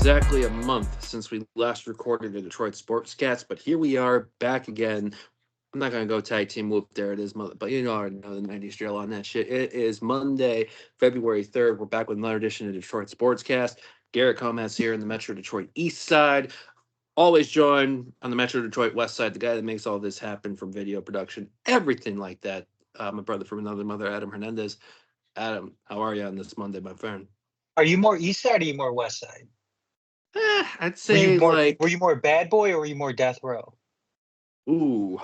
exactly a month since we last recorded the Detroit Sportscast, but here we are back again. I'm not gonna go tag team whoop. There it is, mother. But you know, I already know the '90s drill on that shit. It is Monday, February 3rd. We're back with another edition of Detroit Sportscast. Garrett Comas here in the Metro Detroit East Side. Always joined on the Metro Detroit West Side, the guy that makes all this happen from video production, everything like that. My brother from another mother, Adam Hernandez. Adam, how are you on this Monday, my friend? Are you more east side or are you more west side? I'd Were you say more were like, you more bad boy or were you more death row? ooh,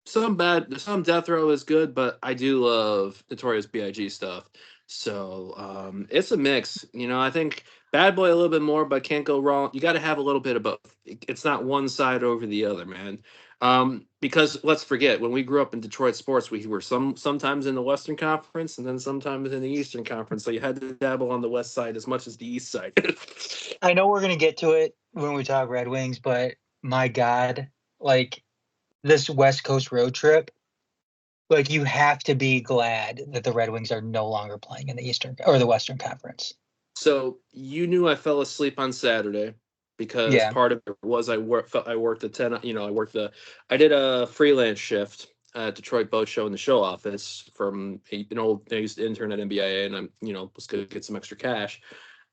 some death row is good, but I do love Notorious B.I.G. stuff. So it's a mix. I think Bad Boy a little bit more, but can't go wrong. You got to have a little bit of both. It's not one side over the other, man. Because let's forget, when we grew up in Detroit sports, we were sometimes in the Western Conference and then sometimes in the Eastern Conference. So you had to dabble on the West side as much as the East side. I know we're gonna get to it when we talk Red Wings, but my God, like this West Coast road trip, like you have to be glad that the Red Wings are no longer playing in the Eastern or the Western Conference. So you knew I fell asleep on Saturday because Yeah. part of it was I worked the 10, I did a freelance shift at Detroit Boat Show in the show office from an old I used to intern at NBIA, and I'm was gonna get some extra cash,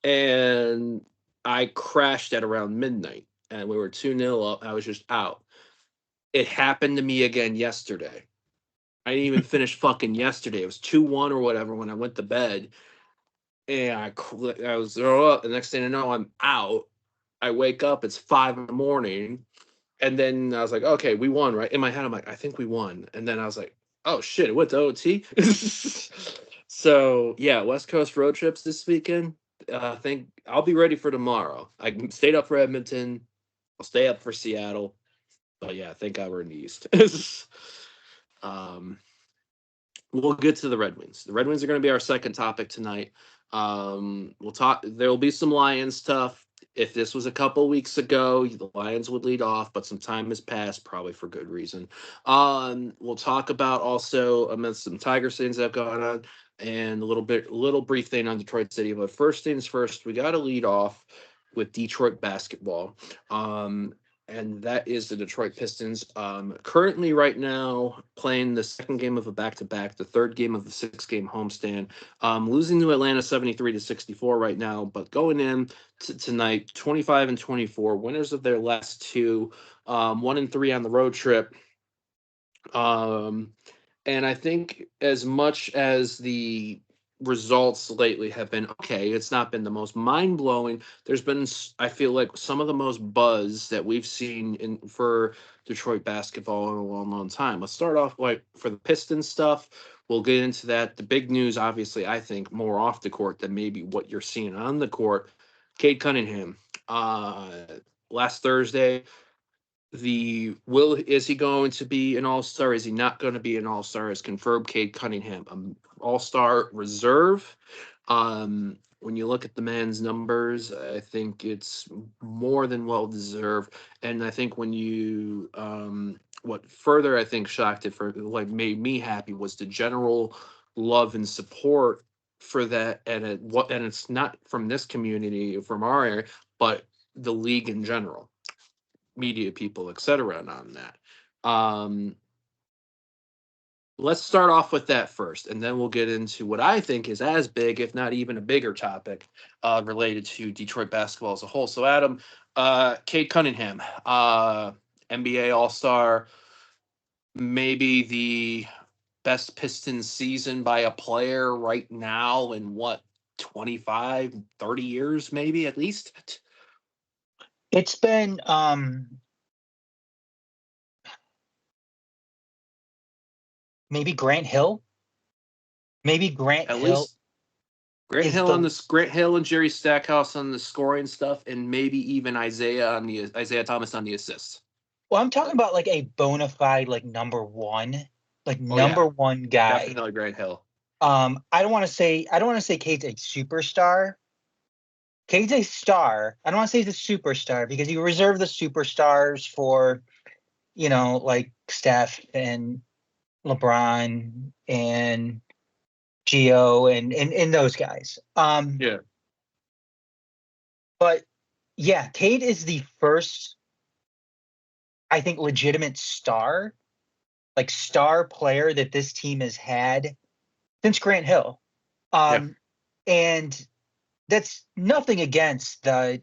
and I crashed at around midnight and we were 2-0 up. I was just out. It happened to me again yesterday. I didn't even finish fucking yesterday. It was 2-1 or whatever when I went to bed, and I was up. The next thing I know, I'm out. I wake up. It's 5 in the morning, and then I was like, "Okay, we won." Right in my head, I'm like, "I think we won." And then I was like, "Oh shit, it went to OT." So yeah, West Coast road trips this weekend. I think I'll be ready for tomorrow. I stayed up for Edmonton. I'll stay up for Seattle. But yeah, thank God we're in the East. um, we'll get to the Red Wings. The Red Wings are going to be our second topic tonight. We'll talk. There will be some Lions stuff. If this was a couple weeks ago, the Lions would lead off, but some time has passed, probably for good reason. We'll talk about also amidst some Tiger scenes that have gone on, and little brief thing on Detroit City. But first things first, we got to lead off with Detroit basketball. And that is the Detroit Pistons. Currently, right now, playing the second game of a back-to-back, the third game of the six-game homestand. Losing to Atlanta 73-64 right now, but going in tonight 25-24, winners of their last two, 1-3 on the road trip. Um, and I think as much as the results lately have been okay, it's not been the most mind blowing. There's been, I feel like, some of the most buzz that we've seen in for Detroit basketball in a long, long time. Let's start off like for the Pistons stuff. We'll get into that. The big news, obviously, I think more off the court than maybe what you're seeing on the court. Cade Cunningham, uh, last Thursday, the will is he going to be an all-star, is he not going to be an all-star, is confirmed. Cade Cunningham, all-star reserve. When you look at the man's numbers, I think it's more than well deserved. And I think when you what further I think shocked it for like made me happy was the general love and support for that. And it's not from this community, from our area, but the league in general, media people, etc. And on that. Um, let's start off with that first, and then we'll get into what I think is as big, if not even a bigger topic related to Detroit basketball as a whole. So, Adam, Cade Cunningham, NBA All Star, maybe the best Pistons season by a player right now in what, 25, 30 years, maybe at least? It's been maybe Grant Hill. Maybe Grant At Hill least Grant is Hill on the this Grant Hill and Jerry Stackhouse on the scoring stuff, and maybe even Isaiah Thomas on the assists. well, I'm talking about like a bona fide like Oh yeah, number one guy. definitely Grant Hill. I don't want to say Cade's a superstar. Cade's a star. I don't want to say he's a superstar because you reserve the superstars for, like Steph and LeBron and Gio and those guys. Yeah, But yeah, Cade is the first, I think, legitimate star, like star player that this team has had since Grant Hill. Yeah, And that's nothing against the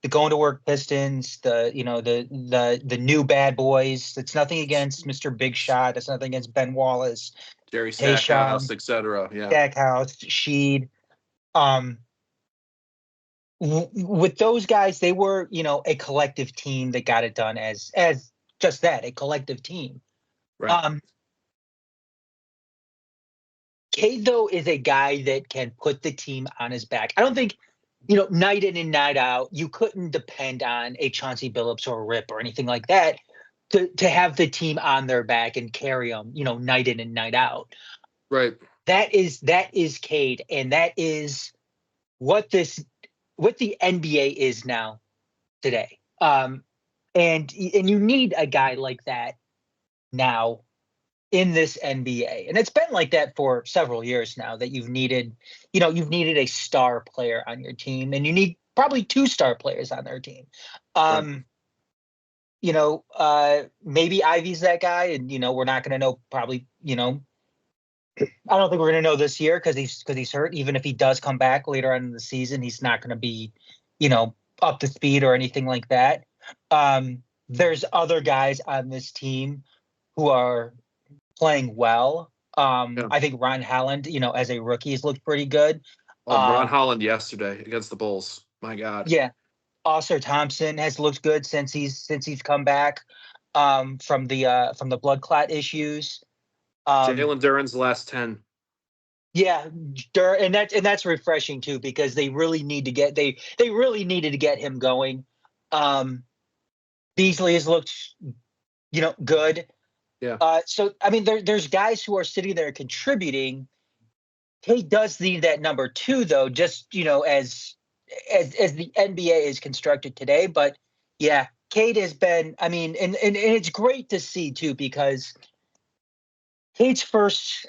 going to work Pistons, the new bad boys. It's nothing against Mr. Big Shot. It's nothing against Ben Wallace, Jerry Tayshaun, Stackhouse, etc. Yeah, Stackhouse, Sheed. Um, with those guys, they were, a collective team that got it done as just that, a collective team. right, Um, Cade though is a guy that can put the team on his back. I don't think, night in and night out, you couldn't depend on a Chauncey Billups or a Rip or anything like that to have the team on their back and carry them, night in and night out. right. That is Cade, and that is what the NBA is now today. And you need a guy like that now in this NBA. And it's been like that for several years now that you've needed a star player on your team, and you need probably two star players on their team. Right. Maybe Ivy's that guy, and we're not going to know probably, I don't think we're going to know this year because he's hurt. Even if he does come back later on in the season, he's not going to be, up to speed or anything like that. There's other guys on this team who are playing well. Yeah. I think Ron Holland, as a rookie, has looked pretty good. Oh, Ron Um, Holland yesterday against the Bulls. My God. yeah, Oscar Thompson has looked good since he's come back from the blood clot issues. Um, Jalen Duren's last 10. yeah, and that's refreshing too because they really needed to get him going. Um, Beasley has looked good. Yeah. So I mean, there's guys who are sitting there contributing. Cade does need that number two, though, just as the NBA is constructed today. But yeah, Cade has been. I mean, and it's great to see too because Cade's first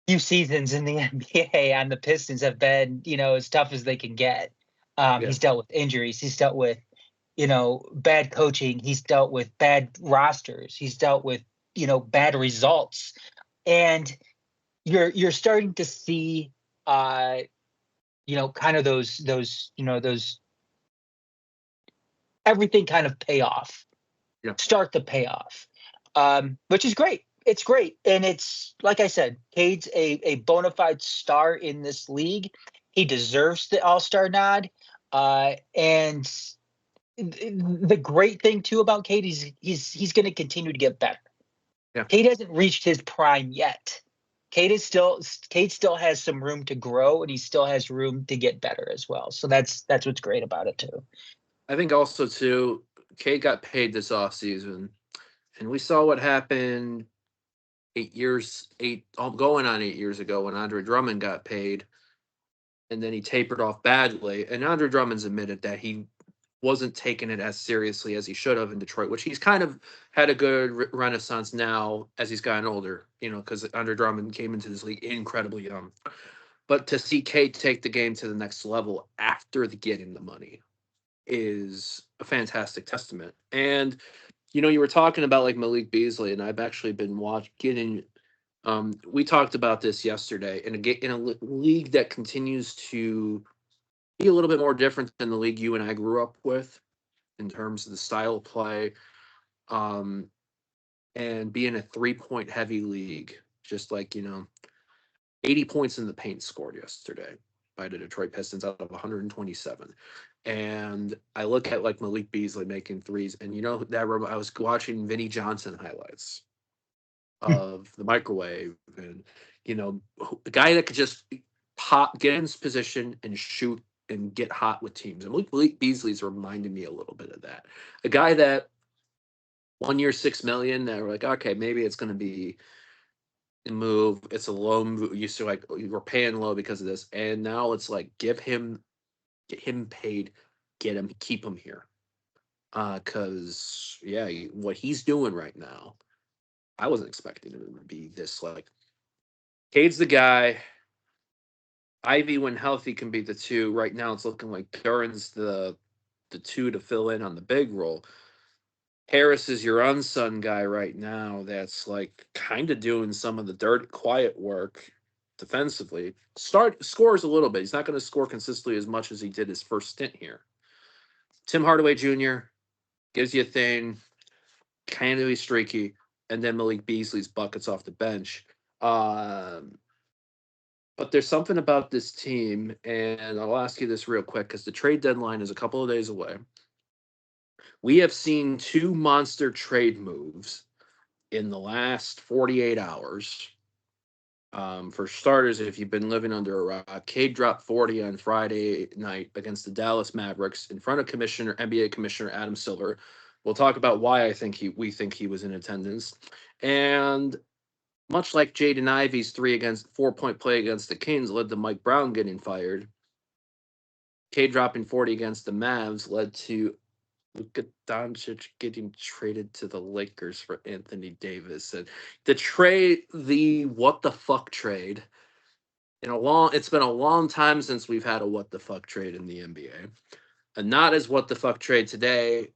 few seasons in the NBA on the Pistons have been as tough as they can get. Yeah. He's dealt with injuries. He's dealt with bad coaching. He's dealt with bad rosters. He's dealt with bad results, and you're starting to see kind of those everything kind of pay off, Yeah. start to pay off, which is great. It's great, and it's like I said, Cade's a bona fide star in this league. He deserves the All Star nod, and the great thing too about Cade is he's going to continue to get better. Yeah. Cade hasn't reached his prime yet. Cade still has some room to grow, and he still has room to get better as well. So that's what's great about it too. I think also too, Cade got paid this offseason, and we saw what happened going on 8 years ago when Andre Drummond got paid, and then he tapered off badly. And Andre Drummond's admitted that he wasn't taking it as seriously as he should have in Detroit, which he's kind of had a good renaissance now as he's gotten older, because Andre Drummond came into this league incredibly young. But to see Cade take the game to the next level after getting the money is a fantastic testament. And you were talking about like Malik Beasley, and I've actually been getting. We talked about this yesterday in a league that continues to be a little bit more different than the league you and I grew up with in terms of the style of play, um, and being a 3-point heavy league, just like 80 points in the paint scored yesterday by the Detroit Pistons out of 127. And I look at like Malik Beasley making threes, and I was watching Vinny Johnson highlights of the microwave, and the guy that could just get in his position and shoot and get hot with teams. And Malik Beasley's reminding me a little bit of that. A guy that 1 year, 6 million, that we're like, okay, maybe it's gonna be a move. It's a low move. Used to like we're paying low because of this. And now it's like get him paid, keep him here. Cause yeah, what he's doing right now, I wasn't expecting him to be this like Cade's the guy. Ivy, when healthy, can be the two. Right now, it's looking like Duran's the two to fill in on the big role. Harris is your unsung guy right now. That's like kind of doing some of the dirt, quiet work defensively. Scores a little bit. He's not going to score consistently as much as he did his first stint here. Tim Hardaway Jr. gives you a thing, kind of be streaky, and then Malik Beasley's buckets off the bench. Um, but there's something about this team, and I'll ask you this real quick because the trade deadline is a couple of days away. We have seen two monster trade moves in the last 48 hours. For starters, if you've been living under a rock, Cade dropped 40 on Friday night against the Dallas Mavericks in front of NBA Commissioner Adam Silver. We'll talk about why we think he was in attendance. And much like Jaden Ivey's 4-point play against the Kings led to Mike Brown getting fired, Cade dropping 40 against the Mavs led to Luka Doncic getting traded to the Lakers for Anthony Davis. And the what the fuck trade. It's been a long time since we've had a what the fuck trade in the NBA. And not as what the fuck trade today.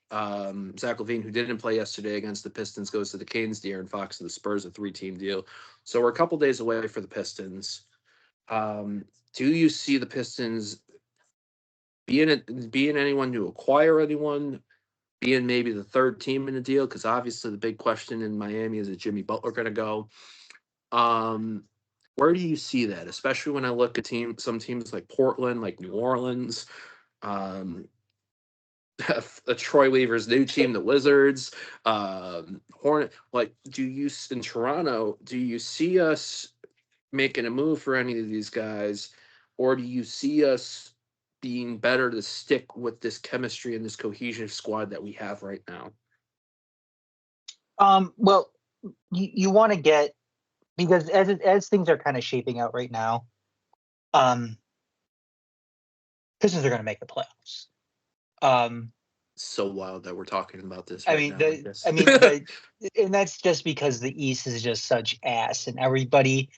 Zach LaVine, who didn't play yesterday against the Pistons, goes to the Canes. De'Aaron Fox to the Spurs, a 3-team deal. So we're a couple days away for the Pistons. Do you see the Pistons being anyone to acquire anyone, being maybe the third team in the deal? Because obviously the big question in Miami is Jimmy Butler going to go? Where do you see that, especially when I look at some teams like Portland, like New Orleans, Troy Weaver's new team, the Wizards, Hornet? Like, in Toronto, do you see us making a move for any of these guys, or do you see us being better to stick with this chemistry and this cohesive squad that we have right now? Well, you want to get, because as things are kind of shaping out right now, Pistons are going to make the playoffs. So wild that we're talking about this. And that's just because the East is just such ass, and everybody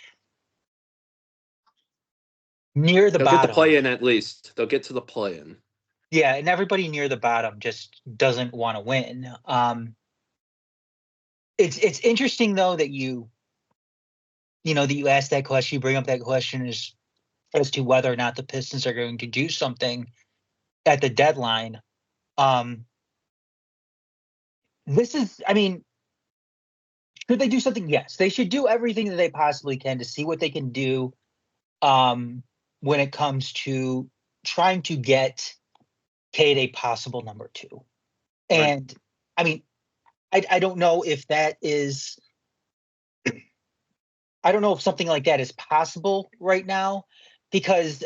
near the They'll bottom. get the play-in at least. They'll get to the play-in. Yeah, and everybody near the bottom just doesn't want to win. It's interesting though that you ask that question, you bring up that question as to whether or not the Pistons are going to do something at the deadline. Should they do something? Yes, they should do everything that they possibly can to see what they can do when it comes to trying to get Cade a possible number 2. And right. I don't know if that is, I don't know if something like that is possible right now, because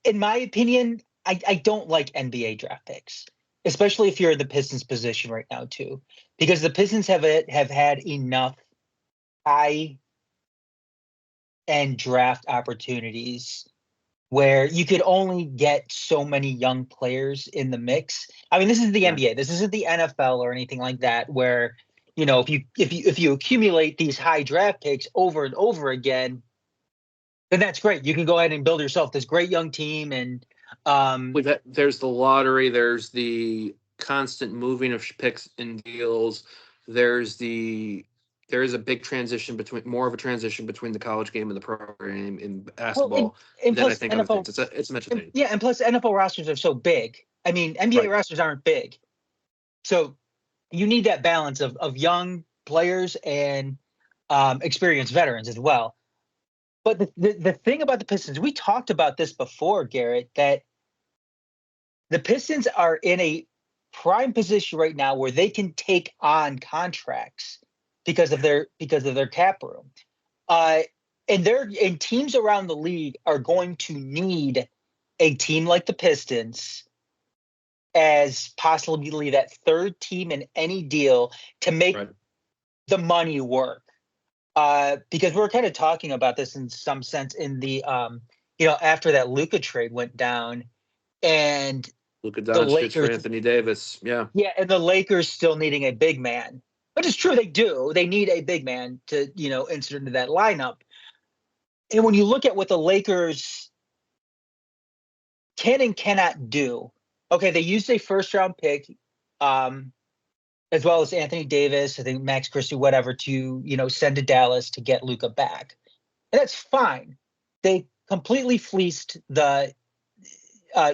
in my opinion, I don't like NBA draft picks, especially if you're in the Pistons position right now too, because the Pistons have had enough high end draft opportunities where you could only get so many young players in the mix. This is the NBA. This isn't the NFL or anything like that, where if you accumulate these high draft picks over and over again, then that's great. You can go ahead and build yourself this great young team. And there's the lottery, there's the constant moving of picks and deals. There is a big transition more of a transition between the college game and the pro game in basketball. And then plus I think NFL, other things. It's entertaining. Yeah, and plus NFL rosters are so big. NBA rosters aren't big, so you need that balance of young players and experienced veterans as well. But the thing about the Pistons, we talked about this before, Garrett, that the Pistons are in a prime position right now where they can take on contracts because of their cap room. And teams around the league are going to need a team like the Pistons as possibly that third team in any deal to make the money work. Because we're kind of talking about this in some sense in the after that Luka trade went down, and Luka Doncic for Anthony Davis. Yeah, and the Lakers still needing a big man. But it's true, they do. They need a big man to insert into that lineup. And when you look at what the Lakers can and cannot do, okay, they used a first-round pick, as well as Anthony Davis, I think Max Christie, whatever, to send to Dallas to get Luka back, and that's fine. They completely fleeced the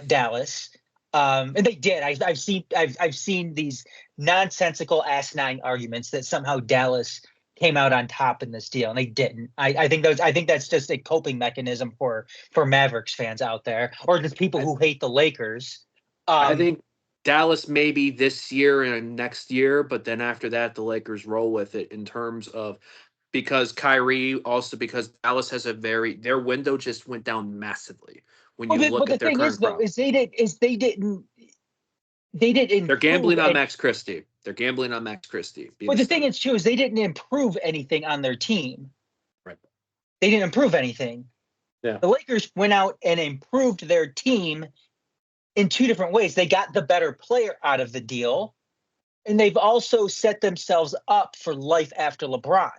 Dallas, and they did. I've seen these nonsensical asinine arguments that somehow Dallas came out on top in this deal, and they didn't. I think that's just a coping mechanism for Mavericks fans out there, or just people who hate the Lakers. I think Dallas maybe this year and next year, but then after that, the Lakers roll with it in terms of because Kyrie, also because Dallas has their window just went down massively when you look But the at their thing is, current though, crop. is they didn't They're improve. gambling on Max Christie. They're gambling on Max Christie. But the thing is, too, is they didn't improve anything on their team. Right. They didn't improve anything. Yeah. The Lakers went out and improved their team in two different ways. They got the better player out of the deal, and they've also set themselves up for life after LeBron.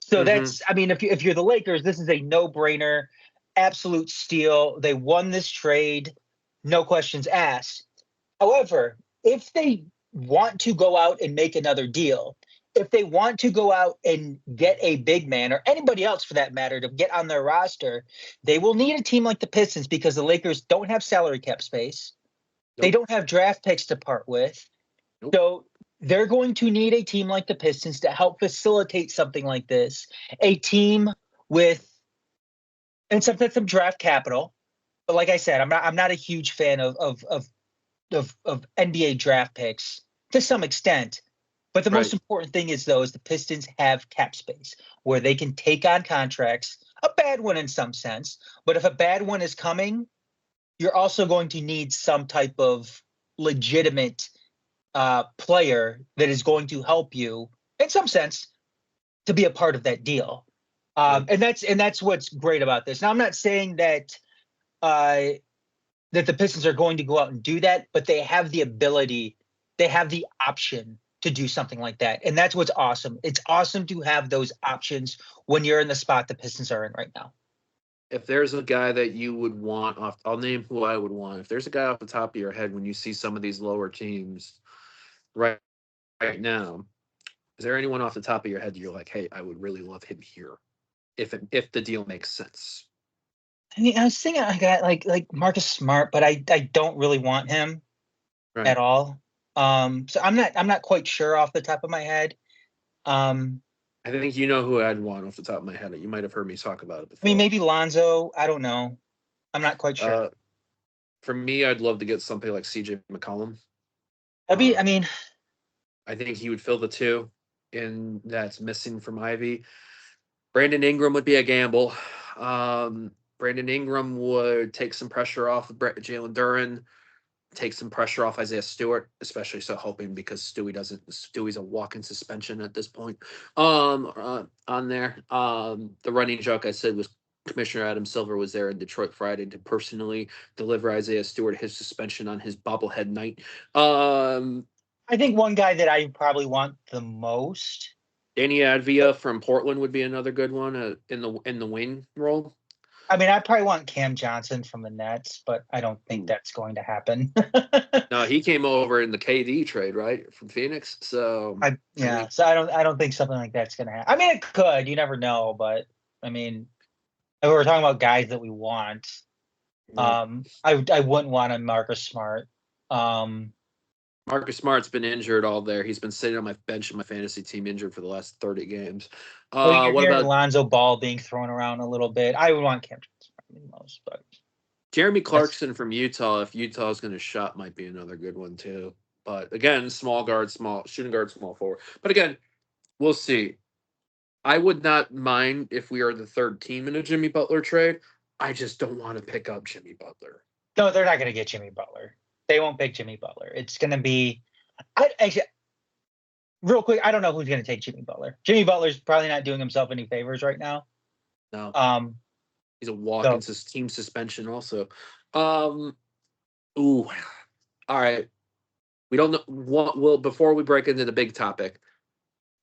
So that's, I mean, if you're the Lakers, this is a no-brainer, absolute steal. They won this trade, no questions asked. However, if they want to go out and make another deal, if they want to go out and get a big man or anybody else for that matter to get on their roster, they will need a team like the Pistons because the Lakers don't have salary cap space. They don't have draft picks to part with. So they're going to need a team like the Pistons to help facilitate something like this. A team with, and sometimes some draft capital. But like I said, I'm not a huge fan of NBA draft picks to some extent. But the most important thing is the Pistons have cap space where they can take on contracts, a bad one in some sense. But if a bad one is coming, you're also going to need some type of legitimate player that is going to help you in some sense to be a part of that deal. And that's what's great about this. Now, I'm not saying that that the Pistons are going to go out and do that, but they have the ability, they have the option to do something like that. And that's what's awesome. It's awesome to have those options when you're in the spot the Pistons are in right now. If there's a guy that you would want off, I'll name who I would want. If there's a guy off the top of your head when you see some of these lower teams right now, is there anyone off the top of your head that you're like, hey, I would really love him here if the deal makes sense? I mean, I was thinking I got like Marcus Smart, but I don't really want him at all. So I'm not quite sure off the top of my head. I think you know who I'd want off the top of my head. You might have heard me talk about it before. I mean, maybe Lonzo. I don't know. I'm not quite sure. For me, I'd love to get something like CJ McCollum. I mean, I think he would fill the two, and that's missing from Ivy. Brandon Ingram would be a gamble. Brandon Ingram would take some pressure off of Jalen Duren, take some pressure off Isaiah Stewart, especially so hoping because Stewie's a walking suspension at this point. On there. The running joke I said was Commissioner Adam Silver was there in Detroit Friday to personally deliver Isaiah Stewart his suspension on his bobblehead night. I think one guy that I probably want the most, Danny Advia from Portland would be another good one in the wing role. I mean, I probably want Cam Johnson from the Nets, but I don't think that's going to happen. No, he came over in the KD trade, right, from Phoenix. So so I don't think something like that's going to happen. I mean, it could. You never know, but I mean, if we're talking about guys that we want. I wouldn't want a Marcus Smart. Marcus Smart's been injured all there. He's been sitting on my bench in my fantasy team injured for the last 30 games. You're what about Lonzo Ball being thrown around a little bit? I would want Cam Johnson the most, but Jeremy Clarkson from Utah, if Utah's going to shot, might be another good one too. But again, small guard, small shooting guard, small forward. But again, we'll see. I would not mind if we are the third team in a Jimmy Butler trade. I just don't want to pick up Jimmy Butler. No, they're not going to get Jimmy Butler. They won't pick Jimmy Butler. It's going to be real quick. I don't know who's going to take Jimmy Butler. Jimmy Butler's probably not doing himself any favors right now. No. He's a walk-in team suspension also. All right. We don't know what will before we break into the big topic.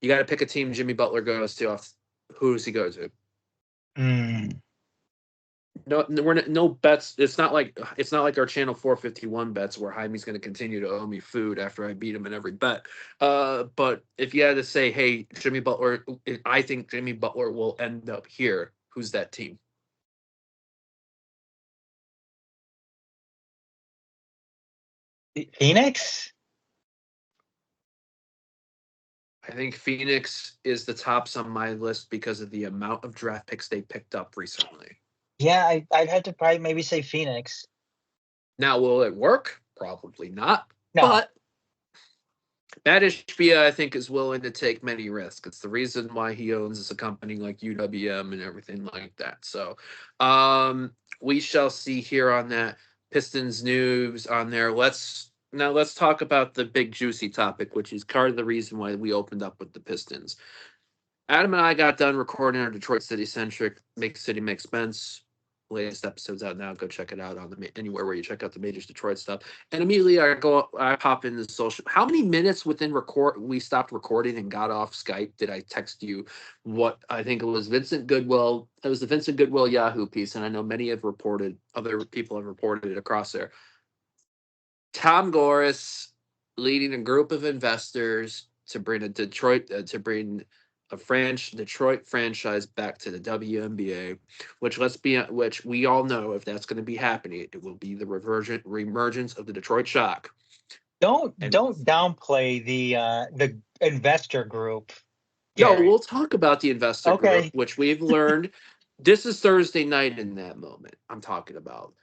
You got to pick a team Jimmy Butler goes to. Who does he go to? No, no bets. It's not like our channel 451 bets where Jaime's going to continue to owe me food after I beat him in every bet. But if you had to say, hey, Jimmy Butler, I think Jimmy Butler will end up here. Who's that team? Phoenix? I think Phoenix is the tops on my list because of the amount of draft picks they picked up recently. Yeah, I'd have to probably maybe say Phoenix. Now, will it work? Probably not. No. But Matt Ishbia, I think, is willing to take many risks. It's the reason why he owns a company like UWM and everything like that. So we shall see here on that Pistons news on there. Let's talk about the big juicy topic, which is part of the reason why we opened up with the Pistons. Adam and I got done recording our Detroit City centric Make City Make Spence. Latest episode's out now. Go check it out on anywhere where you check out the Majors Detroit stuff. And immediately I pop into social. How many minutes within we stopped recording and got off Skype did I text you what I think it was Vincent Goodwill? It was the Vincent Goodwill Yahoo piece, and I know many have reported. Other people have reported it across there. Tom Gores leading a group of investors to bring a Detroit Detroit franchise back to the WNBA, which we all know if that's going to be happening, it will be the reemergence of the Detroit Shock. Don't downplay the investor group. No, we'll talk about the investor group, which we've learned. This is Thursday night in that moment I'm talking about.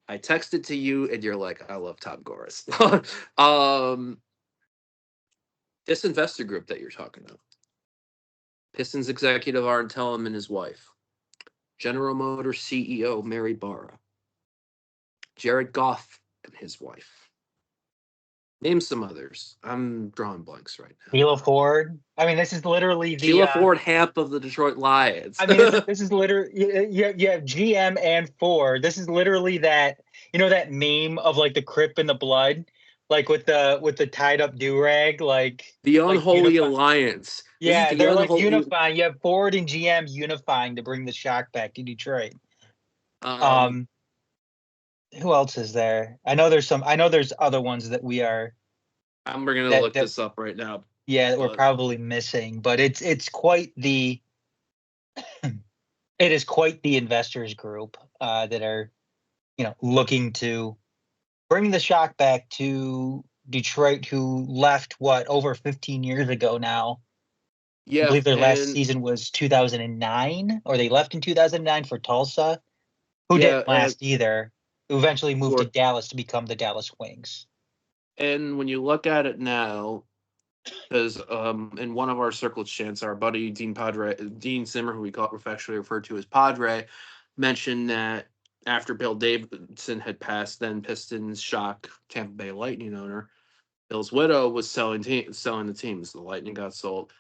I texted to you and you're like, I love Tom Gores. This investor group that you're talking about. Pistons executive Art Tellem and his wife. General Motors CEO Mary Barra. Jared Goff and his wife. Name some others. I'm drawing blanks right now. Sheila Ford. I mean, this is literally the Sheila Ford, Hamp of the Detroit Lions. I mean, this is literally you have GM and Ford. This is literally that that meme of like the Crip and the Blood, like with the tied up do rag, like the unholy alliance. Yeah, they're like unifying. You have Ford and GM unifying to bring the Shock back to Detroit. Who else is there? I know there's other ones that we are. I'm going to look this up right now. Yeah, that we're probably missing, but it's quite the it is quite the investors group that are looking to bring the Shock back to Detroit, who left over 15 years ago now. Yeah, I believe their last season was 2009, or they left in 2009 for Tulsa, who didn't last either. Who eventually moved to Dallas to become the Dallas Wings. And when you look at it now, because in one of our circle chants, our buddy Dean Zimmer, who we affectionately referred to as Padre, mentioned that after Bill Davidson had passed, then Pistons Shock Tampa Bay Lightning owner, Bill's widow was selling the teams. The Lightning got sold.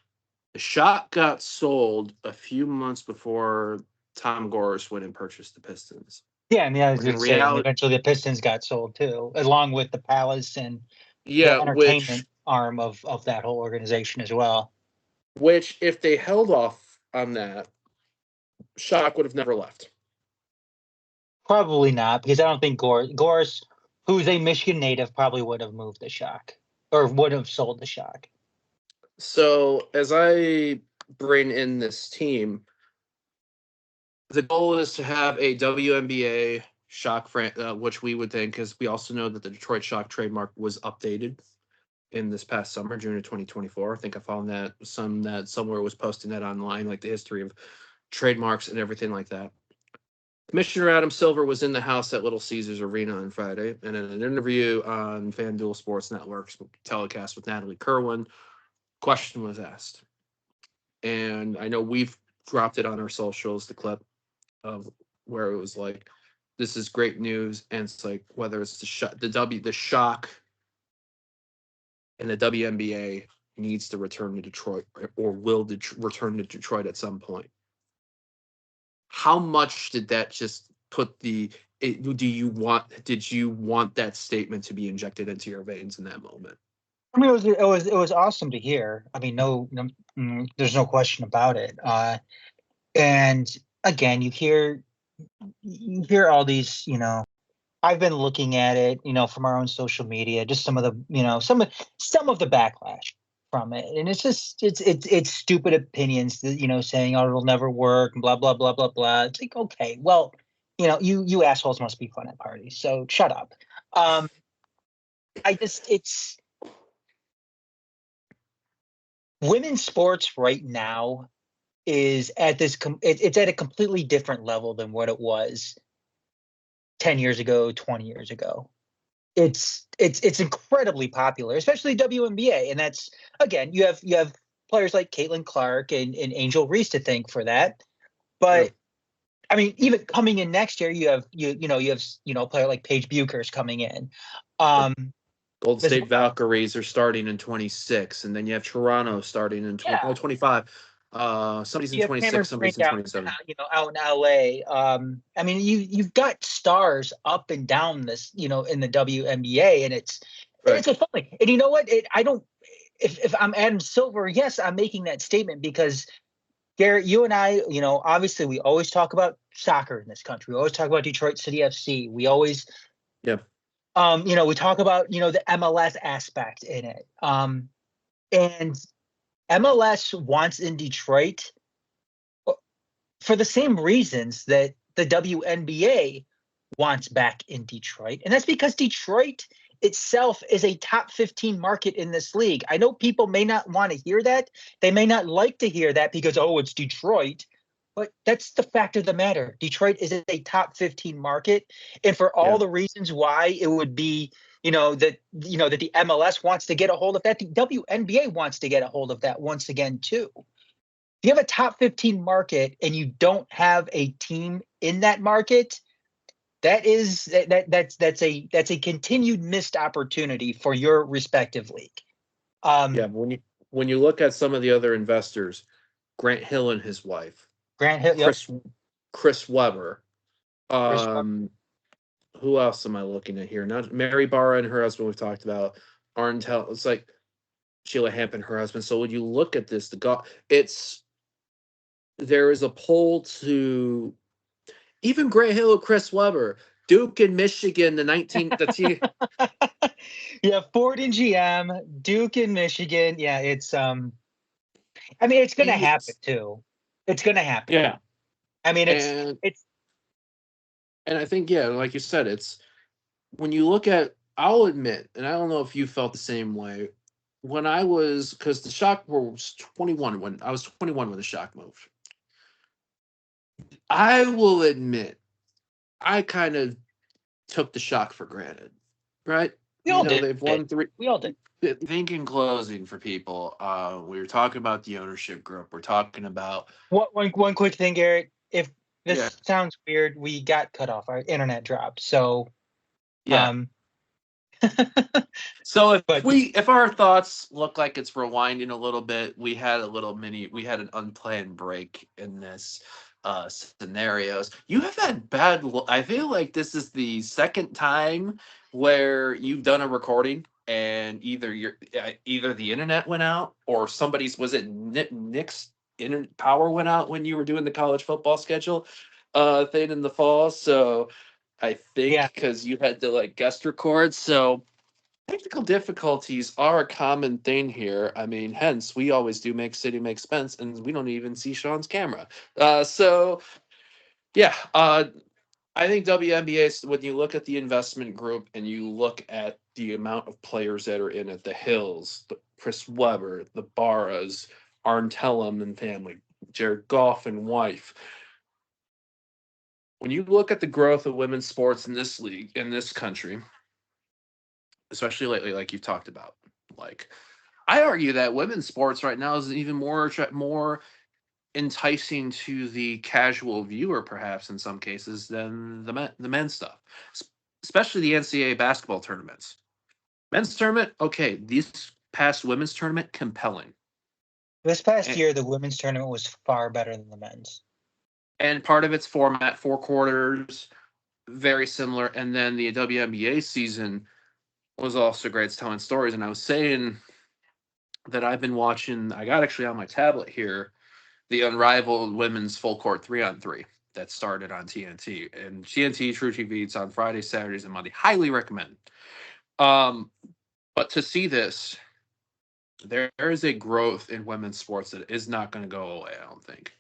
The Shock got sold a few months before Tom Gores went and purchased the Pistons. Yeah, and eventually the Pistons got sold too, along with the Palace and the entertainment arm of that whole organization as well. Which, if they held off on that, Shock would have never left. Probably not, because I don't think Gores, who's a Michigan native, probably would have moved the Shock or would have sold the Shock. So as I bring in this team, the goal is to have a WNBA Shock which we would think, because we also know that the Detroit Shock trademark was updated in this past summer, June of 2024. I think I found that somewhere was posting that online, like the history of trademarks and everything like that. Commissioner Adam Silver was in the house at Little Caesars Arena on Friday, and in an interview on FanDuel Sports Network's telecast with Natalie Kerwin, question was asked. And I know we've dropped it on our socials, the clip of where it was like, this is great news, and it's like whether it's the Shock and the WNBA needs to return to Detroit or will return to Detroit at some point. How much did that just put did you want that statement to be injected into your veins in that moment? I mean, it was awesome to hear. I mean, no there's no question about it. And again, you hear you hear all these, I've been looking at it, from our own social media, just some of the, some of the backlash from it. And it's just it's stupid opinions that, saying, oh, it'll never work, and blah, blah, blah, blah, blah. It's like, okay, well, you assholes must be fun at parties. So shut up. Um, it's women's sports right now is at this, it's at a completely different level than what it was 10 years ago, 20 years ago. It's incredibly popular, especially WNBA, and that's, again, you have players like Caitlin Clark and Angel Reese to thank for that. Yeah. But I mean, even coming in next year, you have a player like Paige Buchers coming in. Yep. Um, Golden as State well. Valkyries are starting in 26, and then you have Toronto starting in Yeah, 25. Somebody's in you have Cameron 26, somebody's Brink in out, 27. out in LA. I mean, you've got stars up and down this, in the WNBA, and Right. it's a fun thing. And you know what? I don't. If I'm Adam Silver, yes, I'm making that statement because Garrett, you and I, obviously we always talk about soccer in this country. We always talk about Detroit City FC. We always, Yeah. we talk about, the MLS aspect in it. And MLS wants in Detroit for the same reasons that the WNBA wants back in Detroit. And that's because Detroit itself is a top 15 market in this league. I know people may not want to hear that. They may not like to hear that because, oh, it's Detroit. But that's the fact of the matter. Detroit is a top 15 market. And for Yeah. all the reasons why it would be, that the MLS wants to get a hold of that, the WNBA wants to get a hold of that once again, too. If you have a top 15 market and you don't have a team in that market, that's a continued missed opportunity for your respective league. Yeah. When you look at some of the other investors, Grant Hill and his wife, Grant Hill, yep, Chris Webber, Chris. um, who else am I looking at here? Not Mary Barra and her husband we've talked about. Arntel, it's like Sheila Hamp and her husband. So when you look at this, there is a pull to even Grant Hill, Chris Webber, Duke and Michigan, Yeah, Ford and GM, Duke in Michigan. Yeah, I mean, it's gonna happen it's too. It's gonna happen. yeah, I mean, and it's and I think yeah, like you said, it's when you look at. I'll admit, and I don't know if you felt the same way. When I was, because the shock was 21 when I was 21 when the shock moved. I will admit, I kind of took the shock for granted, right? we all did They've it. won three. We all did. I think in closing for people, we were talking about the ownership group. We're talking about One quick thing, Garrett. If yeah, this sounds weird, we got cut off. Our internet dropped. So, yeah. um, So but if our thoughts look like it's rewinding a little bit, we had an unplanned break in this scenarios. You have had I feel like this is the second time where you've done a recording and either the internet went out or somebody's was it Nick's internet power went out when you were doing the college football schedule thing in the fall. So I yeah, think because you had to like guest record, so technical difficulties are a common thing here. I mean, hence we always do make city make expense, and we don't even see Sean's camera. So yeah, I think WNBA. When you look at the investment group and you look at the amount of players that are in it, the Hills, the Chris Webber, the Barras, Arntellum and family, Jared Goff and wife. When you look at the growth of women's sports in this league, in this country, especially lately, like you've talked about, like I argue that women's sports right now is even more enticing to the casual viewer, perhaps in some cases, than the men's stuff, especially the NCAA basketball tournaments. Men's tournament, okay. These past women's tournament, compelling, this past and, year the women's tournament was far better than the men's. and part of its format, 4 quarters, very similar. And then the WNBA season was also great. It's telling stories, and I was saying that I've been watching. I got actually on my tablet here the unrivaled women's full court 3-on-3. that started on TNT. And TNT True TV, it's on Fridays, Saturdays, and Monday. Highly recommend. But to see this, there is a growth in women's sports that is not going to go away, I don't think.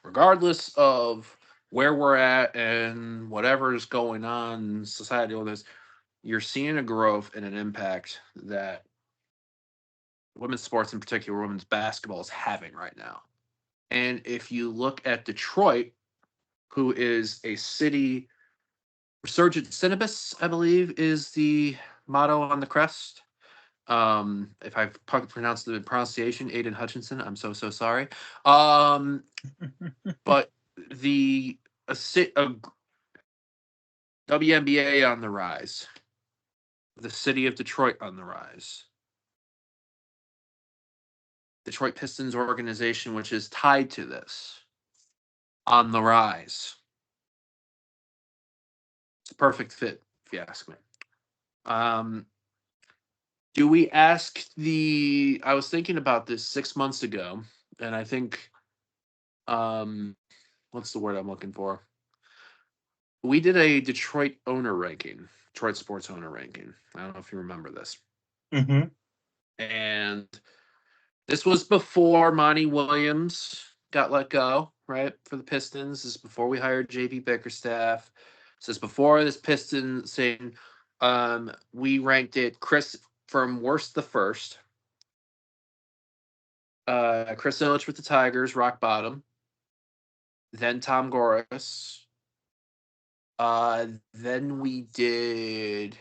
Regardless of where we're at and whatever is going on in society, all this, you're seeing a growth and an impact that women's sports, in particular women's basketball, is having right now. And if you look at Detroit, who is a city, resurgent Cinnabis, I believe, is the motto on the crest. If I've pronounced the pronunciation, Aiden Hutchinson, I'm so sorry. But the WNBA on the rise, the city of Detroit on the rise, Detroit Pistons organization, which is tied to this, on the rise. It's a perfect fit, if you ask me. Do we ask I was thinking about this 6 months ago, and I think, what's the word I'm looking for? We did a Detroit owner ranking, Detroit sports owner ranking. I don't know if you remember this. Mm-hmm. And this was before Monty Williams got let go, right, for the Pistons. This is before we hired JV Bickerstaff. This is before this Piston saying, we ranked it Chris from worst to first. Chris Ilitch with the Tigers, rock bottom. Then Tom Goris. Then we did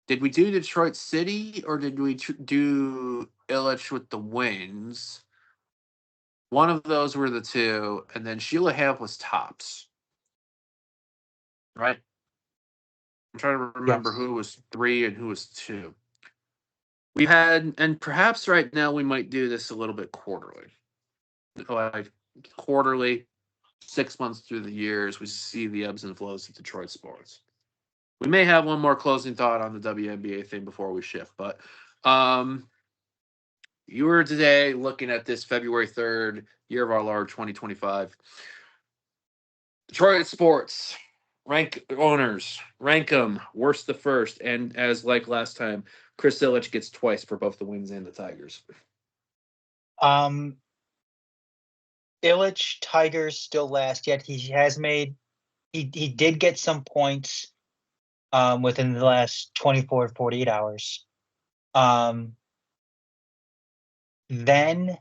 we do Detroit City, or did we do Ilitch with the Wings? One of those were the two, and then Sheila Hamp was tops. Right? I'm trying to remember who was 3 and who was 2. We had, and perhaps right now we might do this a little bit quarterly. Like quarterly, 6 months through the years, we see the ebbs and flows of Detroit sports. We may have one more closing thought on the WNBA thing before we shift, but you were today looking at this February 3rd, year of our Lord 2025. Detroit sports, rank owners, rank them, worst to first, and as like last time, Chris Ilitch gets twice for both the Wings and the Tigers. Ilitch, Tigers still last, yet he has made, he did get some points within the last 24 to 48 hours. Then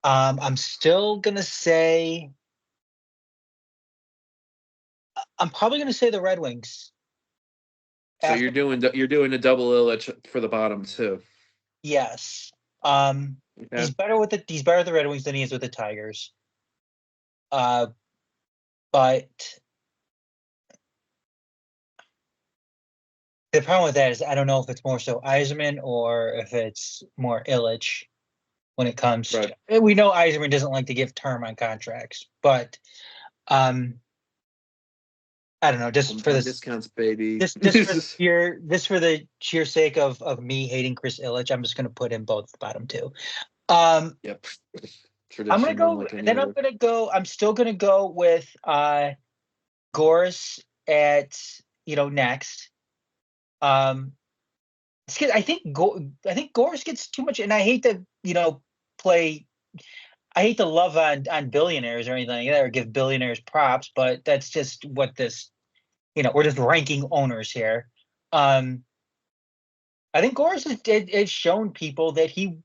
I'm still gonna say, I'm probably gonna say the Red Wings. So you're doing a double Ilitch for the bottom too. Yes. Okay. He's better with the Red Wings than he is with the Tigers. But the problem with that is I don't know if it's more so Yzerman or if it's more Ilitch when it comes to, we know Yzerman doesn't like to give term on contracts, but I don't know, just for this discounts, baby. Just for the sheer sake of me hating Chris Ilitch, I'm just gonna put him both bottom 2. Yep. I'm gonna go. Then I'm still gonna go with Goris at next. I think Goris gets too much, and I hate to play. I hate to love on billionaires or anything like that, or give billionaires props, but that's just what this. We're just ranking owners here. I think Goris has shown people that he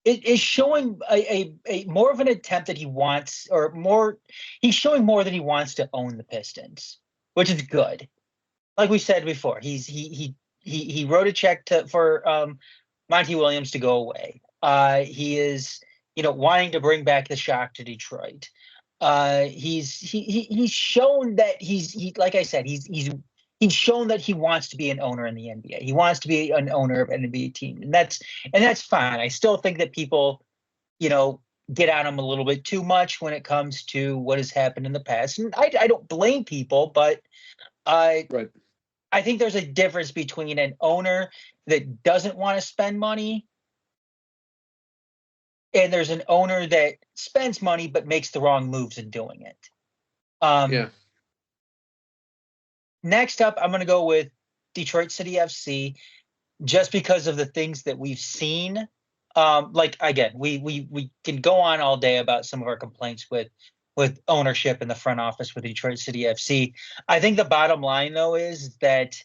it is showing a more of an attempt that he wants, or more. He's showing more that he wants to own the Pistons, which is good. Like we said before, he wrote a check for Monty Williams to go away. He is wanting to bring back the Shock to Detroit. He's shown that like I said, he's shown that he wants to be an owner in the NBA. He wants to be an owner of an NBA team, and that's fine. I still think that people, get on him a little bit too much when it comes to what has happened in the past, and I don't blame people, but I think there's a difference between an owner that doesn't want to spend money and there's an owner that spends money but makes the wrong moves in doing it. Yeah. Next up, I'm going to go with Detroit City FC, just because of the things that we've seen. Like again, we can go on all day about some of our complaints with ownership in the front office with Detroit City FC. I think the bottom line though is that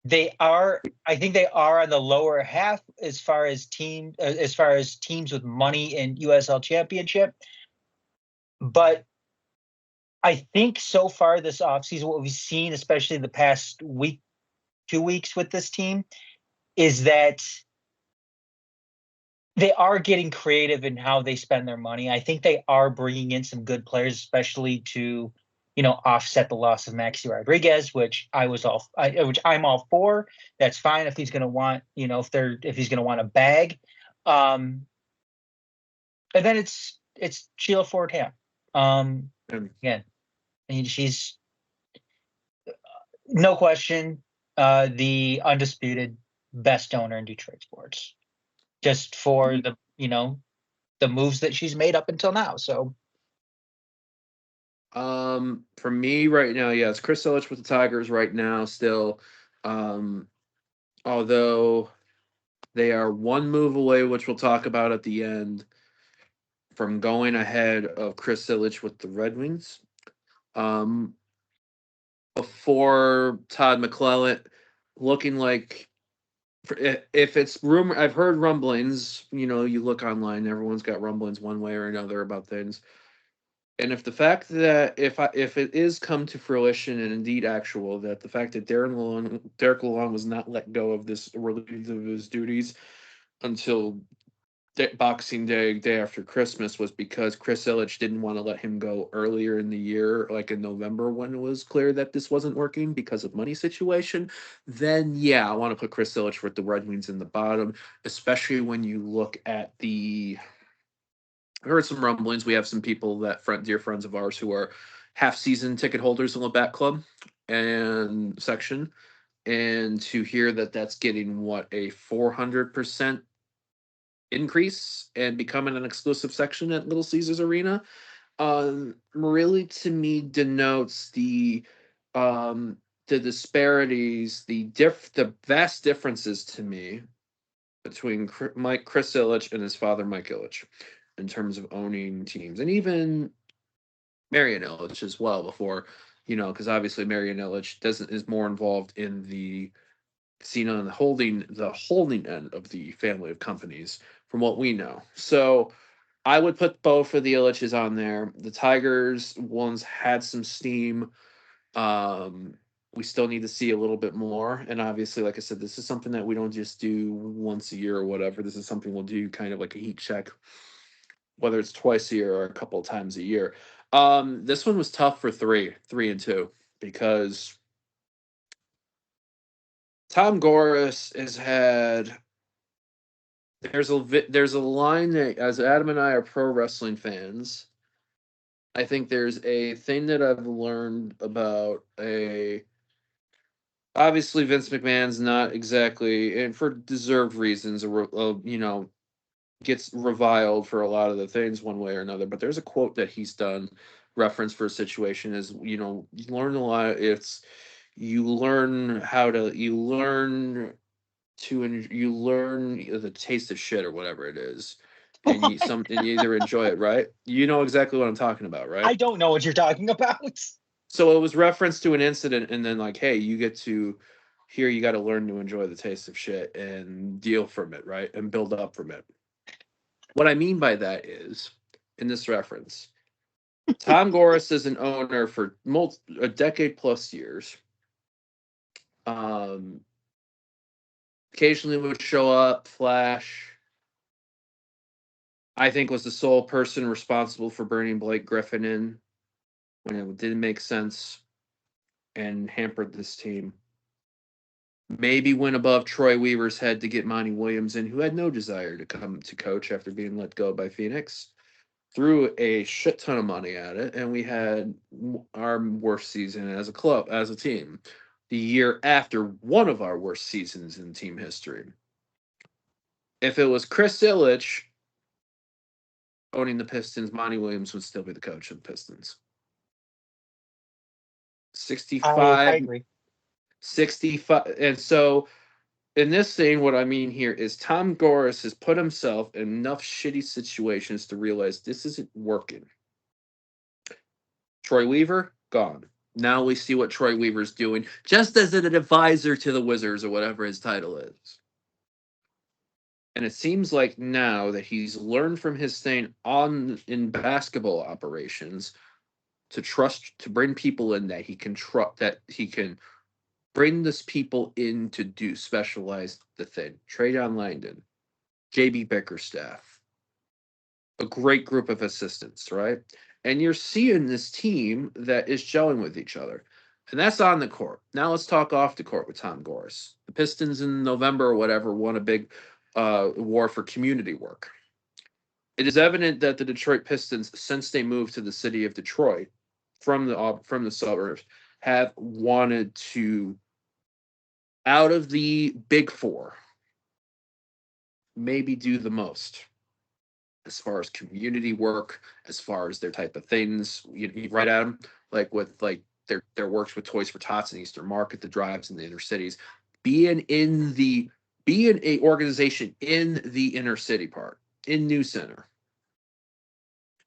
I think they are on the lower half as far as teams with money in USL Championship. But I think so far this offseason, what we've seen, especially in the past week, 2 weeks with this team, is that they are getting creative in how they spend their money. I think they are bringing in some good players, especially to, offset the loss of Maxi Rodriguez, which I'm all for. That's fine if he's going to want, if he's going to want a bag. And then it's Sheila Ford Ham. Again, I mean, she's no question the undisputed best owner in Detroit sports, just for the moves that she's made up until now. So For me right now, yeah, it's Chris Ilitch with the Tigers right now still. Although they are one move away, which we'll talk about at the end, from going ahead of Chris Ilitch with the Red Wings. Before Todd McClellan, looking like, if it's rumor, I've heard rumblings. You look online, everyone's got rumblings one way or another about things. And if the fact that if it is come to fruition and indeed actual, that the fact that Derek Lalonde was not let go of this relieved of his duties until Boxing Day, day after Christmas, was because Chris Ilitch didn't want to let him go earlier in the year, like in November, when it was clear that this wasn't working because of money situation, then yeah, I want to put Chris Ilitch with the Red Wings in the bottom, especially when you look at I heard some rumblings. We have some people dear friends of ours who are half season ticket holders in the back club and section, and to hear that that's getting a 400% increase and becoming an exclusive section at Little Caesars Arena, really to me denotes the disparities, the vast differences to me between Chris Ilitch and his father Mike Ilitch in terms of owning teams, and even Marian Ilitch as well. Before, because obviously Marian Ilitch is more involved in the casino and the holding end of the family of companies, from what we know. So I would put both of the Illiches on there. The Tigers ones had some steam. Um, we still need to see a little bit more. And obviously, like I said, this is something that we don't just do once a year or whatever. This is something we'll do kind of like a heat check, whether it's twice a year or a couple of times a year. This one was tough for three and two, because Tom Goris has had. There's a line that, as Adam and I are pro wrestling fans, I think there's a thing that I've learned about obviously Vince McMahon's not exactly, and for deserved reasons, gets reviled for a lot of the things one way or another. But there's a quote that he's done reference for a situation is, you learn a lot. You learn the taste of shit or whatever it is, and you either enjoy it, right? You know exactly what I'm talking about, right? I don't know what you're talking about. So it was reference to an incident, and then like, hey, you get to here, you got to learn to enjoy the taste of shit and deal from it, right, and build up from it. What I mean by that is, in this reference, Tom Goris is an owner for a decade plus years. Um, Occasionally would show up, flash. I think was the sole person responsible for bringing Blake Griffin in when it didn't make sense and hampered this team. Maybe went above Troy Weaver's head to get Monty Williams in, who had no desire to come to coach after being let go by Phoenix. Threw a shit ton of money at it, and we had our worst season as a club, as a team, the year after one of our worst seasons in team history. If it was Chris Ilitch owning the Pistons, Monty Williams would still be the coach of the Pistons. I 65, agree. 65. And so in this thing, what I mean here is Tom Gores has put himself in enough shitty situations to realize this isn't working. Troy Weaver, gone. Now we see what Troy Weaver's doing, just as an advisor to the Wizards or whatever his title is. And it seems like now that he's learned from his staying on in basketball operations to bring people in that he can trust, that he can bring this people in to do specialized the thing. Traydon Langdon, JB Bickerstaff, a great group of assistants, right? And you're seeing this team that is gelling with each other. And that's on the court. Now let's talk off the court with Tom Gores. The Pistons in November or whatever won a big war for community work. It is evident that the Detroit Pistons, since they moved to the city of Detroit from the suburbs, have wanted to, out of the big four, maybe do the most as far as community work, as far as their type of things. You right at them, like with like their works with Toys for Tots and Eastern Market, the drives in the inner cities, being a organization in the inner city part in New Center.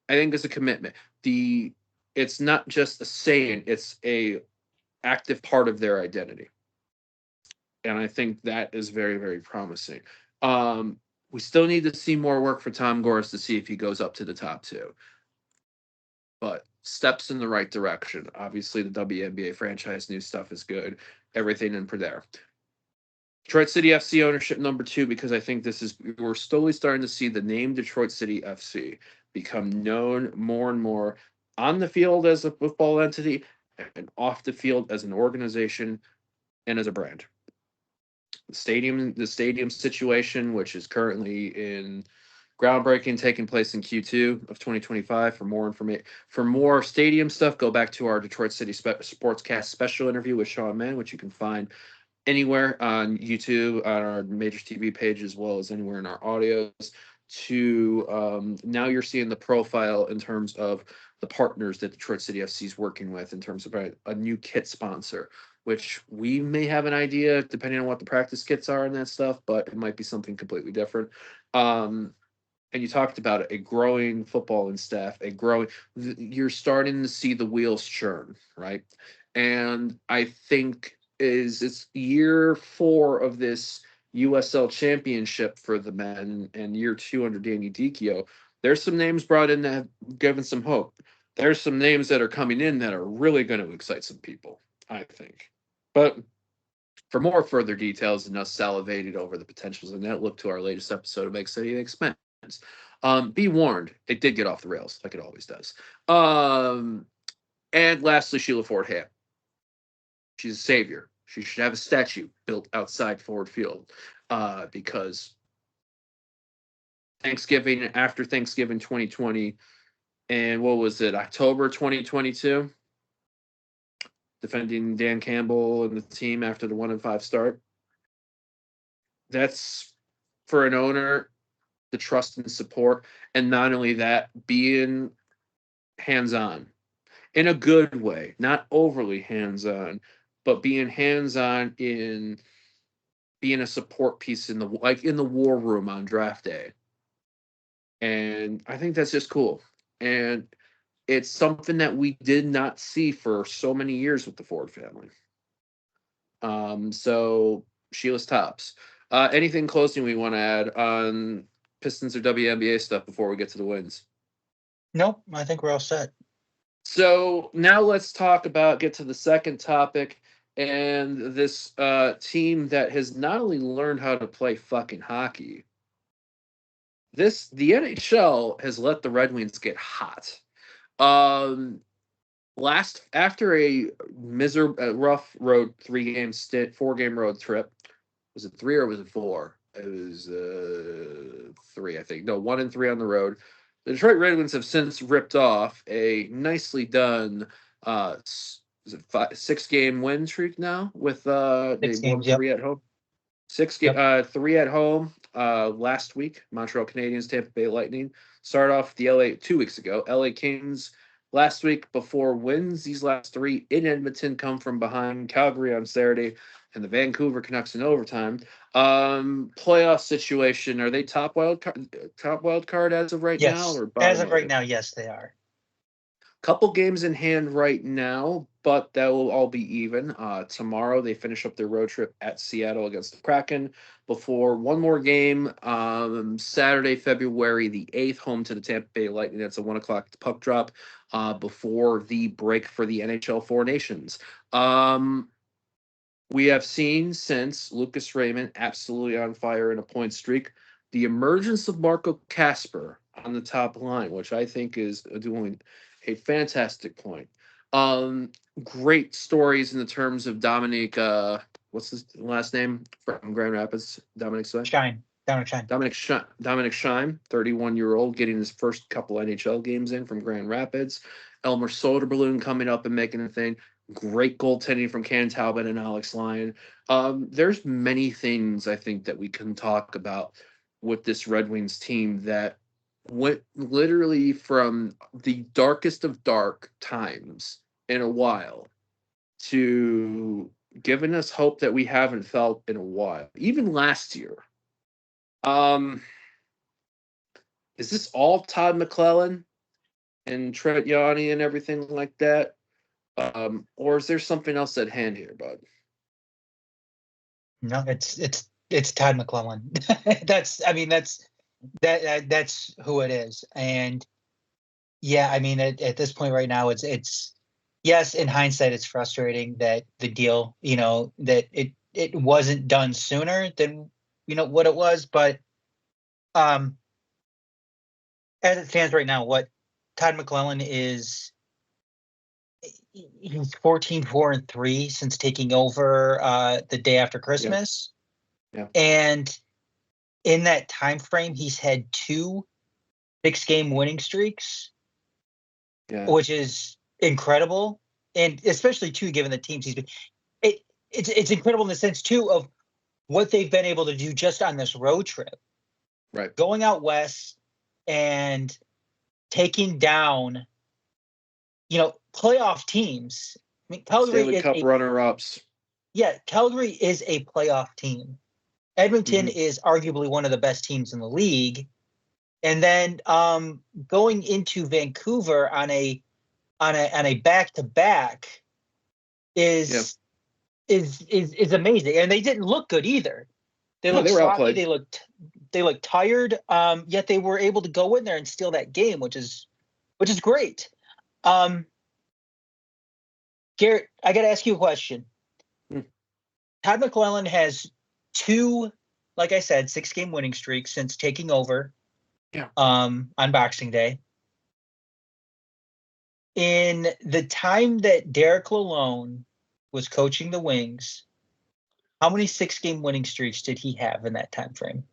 I think is a commitment. It's not just a saying; it's a active part of their identity, and I think that is very, very promising. We still need to see more work for Tom Gores to see if he goes up to the top two, but steps in the right direction. Obviously, the WNBA franchise new stuff is good. Everything in for there. Detroit City FC ownership number 2, because I think we're slowly starting to see the name Detroit City FC become known more and more on the field as a football entity and off the field as an organization and as a brand. The stadium situation, which is currently in groundbreaking, taking place in Q2 of 2025. For more information, for more stadium stuff, go back to our Detroit City Sportscast special interview with Sean Mann, which you can find anywhere on YouTube, on our major TV page, as well as anywhere in our audios. Now you're seeing the profile in terms of the partners that Detroit City FC is working with in terms of a new kit sponsor, which we may have an idea depending on what the practice kits are and that stuff, but it might be something completely different. And you talked about it, a growing football and staff, you're starting to see the wheels churn, right? And I think it's year 4 of this USL championship for the men and year 2 under Danny Dicchio. There's some names brought in that have given some hope. There's some names that are coming in that are really going to excite some people, I think. But for more further details and us salivated over the potentials in that, look to our latest episode of Exciting Expense. Be warned, it did get off the rails, like it always does. And lastly, Sheila Ford Ham. She's a savior. She should have a statue built outside Ford Field because after Thanksgiving 2020, and what was it, October 2022? Defending Dan Campbell and the team after the 1-5 start. That's for an owner, the trust and support, and not only that, being hands-on in a good way, not overly hands-on, but being hands-on in being a support piece in the war room on draft day. And I think that's just cool. And it's something that we did not see for so many years with the Ford family. So Sheila's tops. Anything closing we want to add on Pistons or WNBA stuff before we get to the wins? Nope, I think we're all set. So now let's get to the second topic, and this team that has not only learned how to play fucking hockey, the NHL has let the Red Wings get hot. After a rough road 4-game road trip, was it 3 or was it 4? It was 3, I think. No, 1 and 3 on the road. The Detroit Red Wings have since ripped off a nicely done 6-game win streak now with 6 they won games, yep. 3 at home. 3 at home, last week. Montreal Canadiens, Tampa Bay Lightning. Start off the LA 2 weeks ago. LA Kings last week before wins. These last three in Edmonton come from behind. Calgary on Saturday, and the Vancouver Canucks in overtime. Playoff situation. Are they top wild card as of right now, Yes. or As bottom of of right it? now, yes, they are. Couple games in hand right now, but that will all be even. Tomorrow they finish up their road trip at Seattle against the Kraken before one more game. Saturday, February the 8th, home to the Tampa Bay Lightning. That's a 1 o'clock puck drop before the break for the NHL Four Nations. We have seen since Lucas Raymond absolutely on fire in a point streak, the emergence of Marco Casper on the top line, which I think is doing a fantastic point. Um, Great stories in the terms of Dominic. What's his last name from Grand Rapids? Dominic Sway. Shine. Down and shine. Dominic Scheim, 31-year-old, getting his first couple NHL games in from Grand Rapids. Elmer Soderblom coming up and making a thing. Great goaltending from Ken Talbot and Alex Lyon. There's many things I think that we can talk about with this Red Wings team that went literally from the darkest of dark times in a while to giving us hope that we haven't felt in a while. Even last year. Um, is this all Todd McClellan and Trent Yanni and everything like that? Or is there something else at hand here, bud? No, it's Todd McClellan. That's who it is. And yeah, I mean, at this point right now, it's yes, in hindsight, it's frustrating that the deal, that it wasn't done sooner than what it was, but um, as it stands right now, what Todd McClellan is, he's 14-4-3 since taking over the day after Christmas. Yeah. And in that time frame, he's had 2 6-game winning streaks, which is incredible. And especially too, given the teams he's been, it's incredible in the sense too of what they've been able to do just on this road trip. Right. Going out west and taking down, playoff teams. I mean, Calgary Stanley is Cup runner-ups. Yeah, Calgary is a playoff team. Edmonton is arguably one of the best teams in the league. And then going into Vancouver on a back-to-back is amazing. And they didn't look good either. They looked sloppy. Outplayed. They looked tired. Yet they were able to go in there and steal that game, which is great. Garrett, I got to ask you a question. Todd McClellan has 2, like I said, 6-game winning streaks since taking over. Yeah. On Boxing Day. In the time that Derek Lalonde was coaching the Wings, how many 6-game winning streaks did he have in that time frame?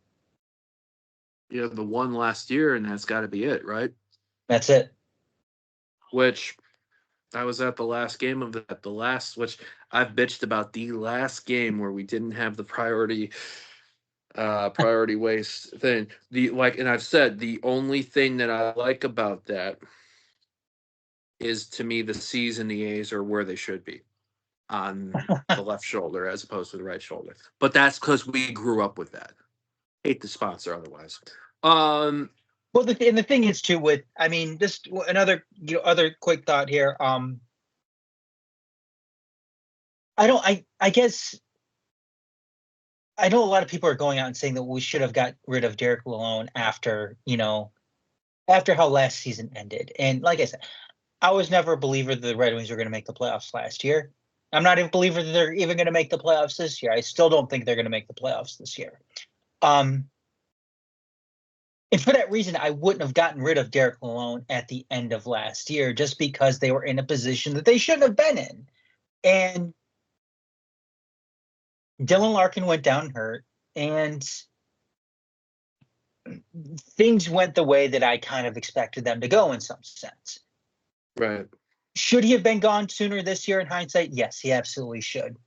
Yeah, the one last year, and that's got to be it, right? That's it. Which I was at the last game of that. Which I've bitched about the last game where we didn't have the priority waste thing. And I've said the only thing that I like about that is, to me, the C's and the A's are where they should be on the left shoulder as opposed to the right shoulder. But that's because we grew up with that. Hate the sponsor otherwise. Well, the thing is too with, I mean, just another other quick thought here. I guess I know a lot of people are going out and saying that we should have got rid of Derek Lalonde after how last season ended. And like I said, I was never a believer that the Red Wings were going to make the playoffs last year. I'm not even a believer that they're even going to make the playoffs this year. I still don't think they're going to make the playoffs this year. And for that reason, I wouldn't have gotten rid of Derek Lalonde at the end of last year, just because they were in a position that they shouldn't have been in. And Dylan Larkin went down hurt, and things went the way that I kind of expected them to go in some sense. Right. Should he have been gone sooner this year in hindsight? Yes, he absolutely should.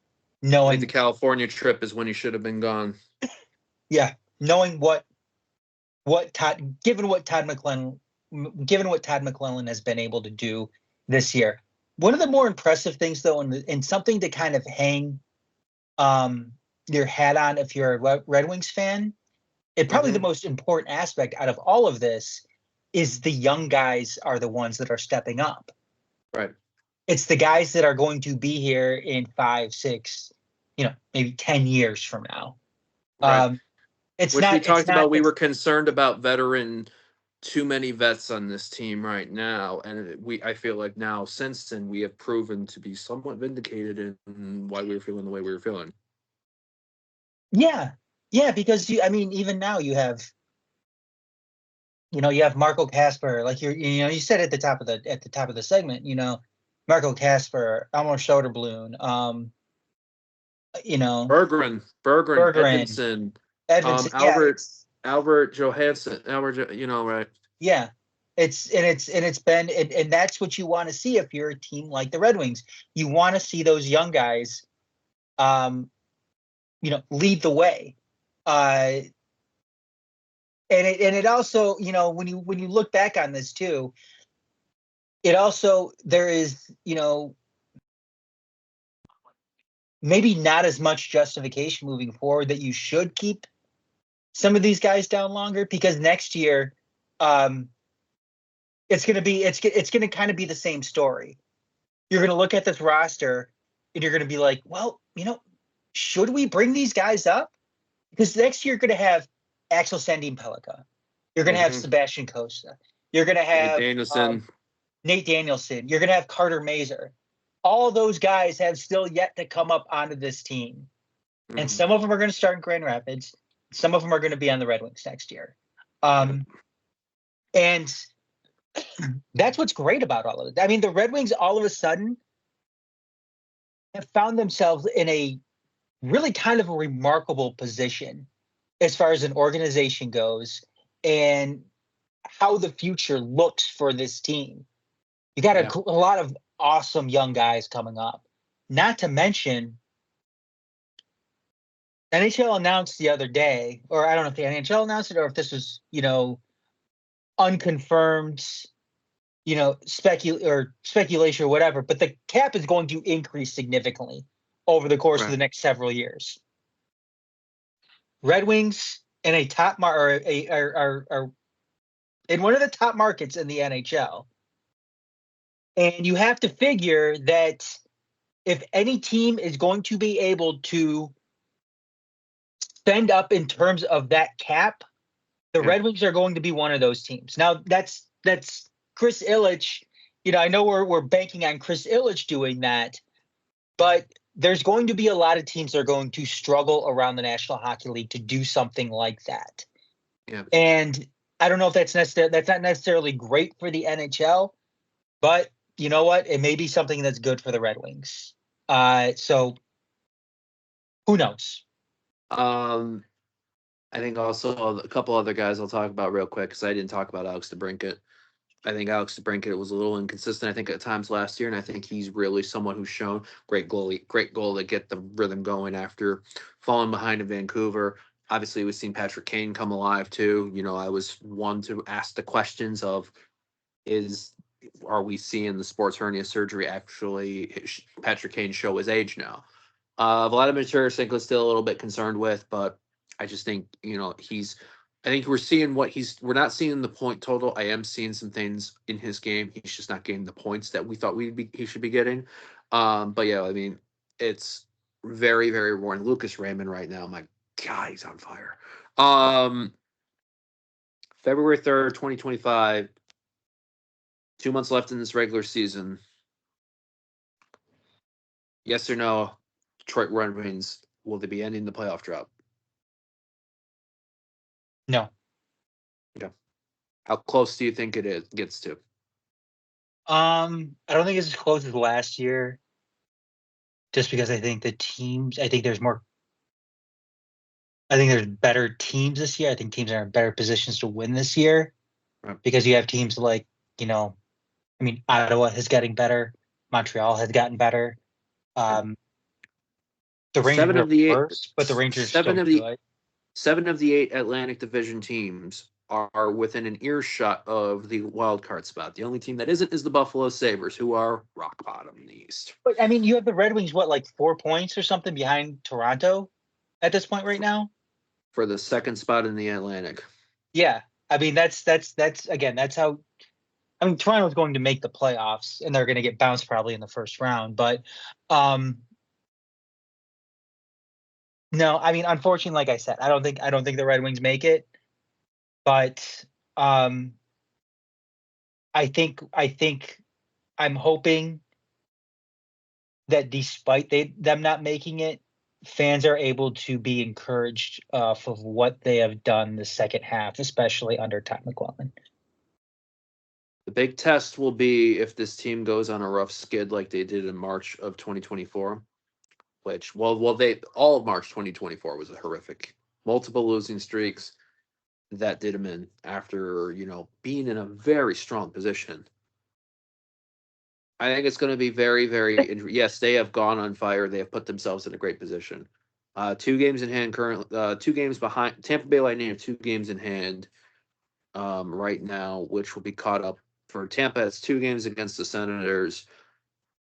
I think the California trip is when he should have been gone. Yeah. knowing given what Todd McClellan has been able to do this year. One of the more impressive things, though, and something to kind of hang your hat on if you're a Red Wings fan, and probably the most important aspect out of all of this is the young guys are the ones that are stepping up. Right. It's the guys that are going to be here in 5, 6, maybe 10 years from now. Right. It's Which not. we It's talked not. about. We were concerned about too many vets on this team right now, and I feel like now since then we have proven to be somewhat vindicated in why we were feeling the way we were feeling. Yeah, because even now you have Marco Casper, like you said at the top of the segment, Marco Casper, Elmer Soderblom, Bergeron, Bergeron, Edmondson, yeah, Albert Johansson, right? yeah. It's been, and that's what you want to see if you're a team like the Red Wings. You want to see those young guys, lead the way. And it also, when you look back on this too, it also, there is, maybe not as much justification moving forward that you should keep some of these guys down longer, because next year, it's going to kind of be the same story. You're going to look at this roster and you're going to be like, well, should we bring these guys up? Because next year you're going to have Axel Sandin-Pellikka. You're going to have Sebastian Costa. You're going to have Nate Danielson. You're going to have Carter Mazer. All those guys have still yet to come up onto this team. And some of them are going to start in Grand Rapids. Some of them are going to be on the Red Wings next year. And that's what's great about all of it. I mean, the Red Wings all of a sudden have found themselves in a really kind of a remarkable position as far as an organization goes and how the future looks for this team. You got a lot of awesome young guys coming up. Not to mention, NHL announced the other day, or I don't know if the NHL announced it or if this was, unconfirmed, speculation or whatever, but the cap is going to increase significantly over the course of the next several years. Red Wings in a top are in one of the top markets in the NHL. And you have to figure that if any team is going to be able to spend up in terms of that cap, the Red Wings are going to be one of those teams. Now that's Chris Ilitch. I know we're banking on Chris Ilitch doing that, but there's going to be a lot of teams that are going to struggle around the National Hockey League to do something like that. Yeah. And I don't know if that's not necessarily great for the NHL, but you know what? It may be something that's good for the Red Wings. So who knows? I think also a couple other guys I'll talk about real quick because I didn't talk about Alex DeBrincat. I think Alex DeBrincat was a little inconsistent, I think, at times last year, and I think he's really someone who's shown great goal to get the rhythm going after falling behind in Vancouver. Obviously, we've seen Patrick Kane come alive, too. I was one to ask the questions of, are we seeing the sports hernia surgery actually Patrick Kane show his age now? Vladimir Tarasenko is still a little bit concerned with, but I just think, I think we're seeing we're not seeing the point total. I am seeing some things in his game. He's just not getting the points that we thought he should be getting. But yeah, I mean, it's very, very worn. Lucas Raymond right now, my God, he's on fire. February 3rd, 2025, 2 months left in this regular season. Yes or no, Detroit Red Wings, will they be ending the playoff drought? No. Yeah. How close do you think it gets to? I don't think it's as close as last year. Just because I think there's better teams this year. I think teams are in better positions to win this year. Right. Because you have teams like, Ottawa is getting better. Montreal has gotten better. The Rangers are worse, but the Rangers are still good. 7 of the 8 Atlantic Division teams are within an earshot of the wild card spot. The only team that isn't is the Buffalo Sabres, who are rock bottom in the East. But I mean, you have the Red Wings, what, like 4 points or something behind Toronto at this point right now? For the second spot in the Atlantic. Yeah. I mean, that's again, that's how. I mean, Toronto's going to make the playoffs, and they're going to get bounced probably in the first round. But no, I mean, unfortunately, like I said, I don't think the Red Wings make it. But I think I'm hoping that despite them not making it, fans are able to be encouraged off of what they have done the second half, especially under Todd McClellan. The big test will be if this team goes on a rough skid like they did in March of 2024, which, they all of March 2024 was a horrific. Multiple losing streaks that did them in after, being in a very strong position. I think it's going to be very, very. Yes, they have gone on fire. They have put themselves in a great position. 2 games in hand currently. 2 games behind Tampa Bay Lightning. Have 2 games in hand right now, which will be caught up for Tampa. It's 2 games against the Senators.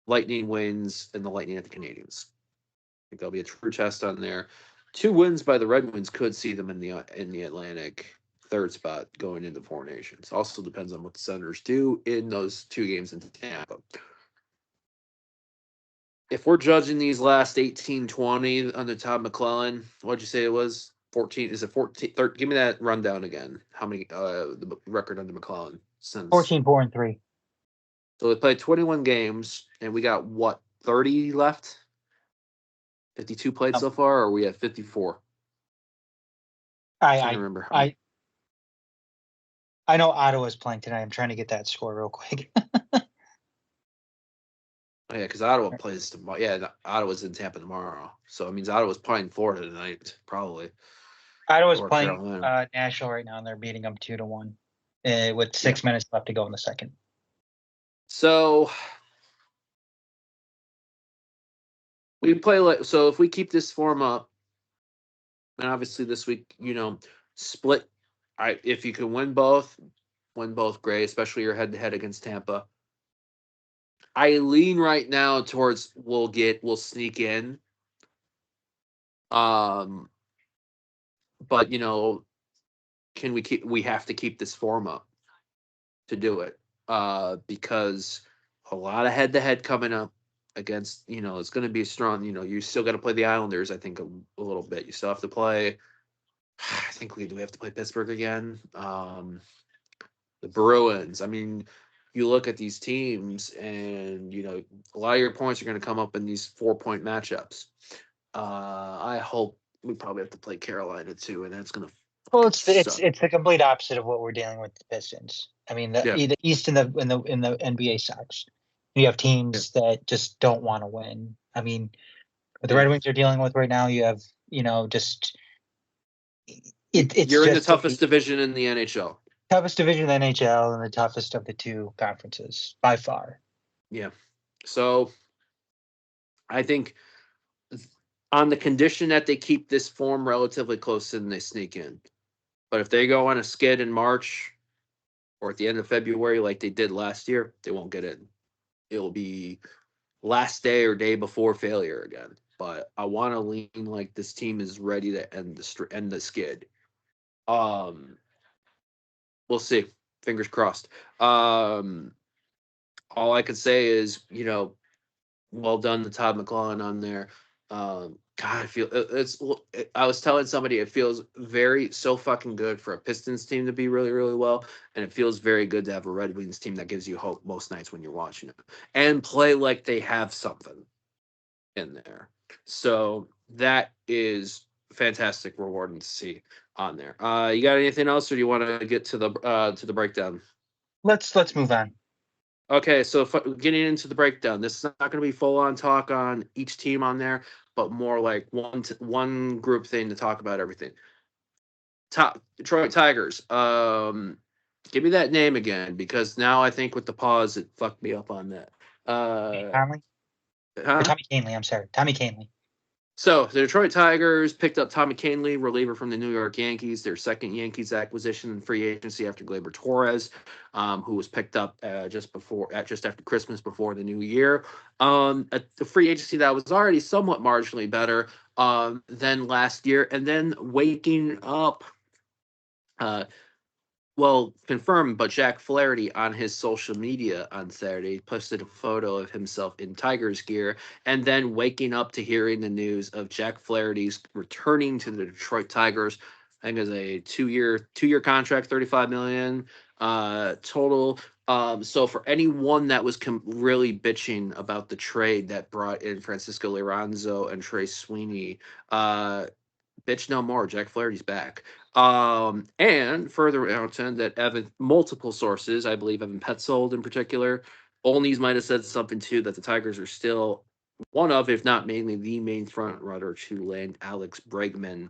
Lightning wins, and the Lightning at the Canadians. I think there'll be a true test on there. 2 wins by the Red Wings could see them in the Atlantic third spot going into Four Nations. Also depends on what the Senators do in those 2 games in Tampa. If we're judging these last 18-20 under Todd McClellan, what'd you say it was? 14? Is it 14? 13, give me that rundown again. How many the record under McClellan since 14-4-3. So they played 21 games, and we got what, 30 left? 52 played so far, or are we at 54? I'm trying to remember. I know Ottawa's playing tonight. I'm trying to get that score real quick. Oh, yeah, because Ottawa plays tomorrow. Yeah, Ottawa's in Tampa tomorrow. So it means Ottawa's playing Florida tonight, probably. Ottawa's Or playing Carolina. Nashville right now, and they're beating them 2-1 with 6 Yeah. minutes left to go in the second. So we play so if we keep this form up, and obviously this week, split. If you can win both, great. Especially your head-to-head against Tampa. I lean right now towards we'll sneak in. But we have to keep this form up to do it. Because a lot of head-to-head coming up against, it's going to be strong. You still got to play the Islanders. I think a little bit. You still have to play. I think we have to play Pittsburgh again. The Bruins. I mean, you look at these teams, and a lot of your points are going to come up in these 4-point matchups. I hope we probably have to play Carolina too, and that's going to. Well, it's the complete opposite of what we're dealing with the Pistons. I mean, the East in the NBA sucks. You have teams that just don't want to win. I mean, what the Red Wings are dealing with right now, you have just it's you're in just the toughest division in the NHL. Toughest division in the NHL, and the toughest of the 2 conferences by far. Yeah. So I think on the condition that they keep this form relatively close and they sneak in. But if they go on a skid in March or at the end of February like they did last year, they won't get in. It'll be last day or day before failure again. But I want to lean like this team is ready to end the skid. We'll see. Fingers crossed. All I can say is, well done to Todd McClellan on there. God, I feel I was telling somebody it feels so fucking good for a Pistons team to be really, really well, and it feels very good to have a Red Wings team that gives you hope most nights when you're watching it and play like they have something in there. So that is fantastic, rewarding to see on there. You got anything else, or do you want to get to the breakdown? Let's move on. Okay, so getting into the breakdown, this is not going to be full-on talk on each team on there, but more like one group thing to talk about everything. Detroit Tigers. Give me that name again, because now I think with the pause, it fucked me up on that. Conley? Huh? Tommy Canley, I'm sorry. Tommy Canley. So the Detroit Tigers picked up Tommy Kahnle, reliever from the New York Yankees, their second Yankees acquisition in free agency after Gleyber Torres, who was picked up just after Christmas before the new year. A free agency that was already somewhat marginally better than last year, and then waking up. Uh, well, confirmed, but Jack Flaherty on his social media on Saturday posted a photo of himself in Tigers gear, and then waking up to hearing the news of Jack Flaherty's returning to the Detroit Tigers. I think it's a two year contract, 35 million total. So for anyone that was really bitching about the trade that brought in Francisco Liranzo and Trey Sweeney, bitch no more. Jack Flaherty's back. And further out that multiple sources, I believe Evan Petzold in particular, Olney's might have said something too that the Tigers are still one of, if not mainly the main front runner to land Alex Bregman,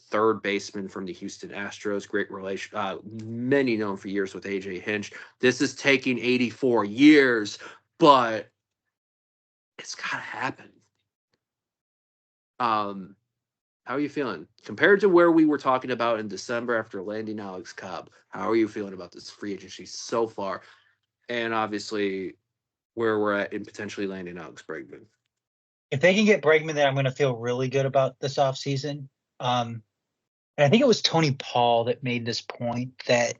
third baseman from the Houston Astros. Great relation, many known for years with AJ Hinch. This is taking 84 years, but it's gotta happen. Um, how are you feeling compared to where we were talking about in December after landing Alex Cobb? How are you feeling about this free agency so far, and obviously where we're at in potentially landing Alex Bregman? If they can get Bregman, then I'm going to feel really good about this offseason. And I think it was Tony Paul that made this point that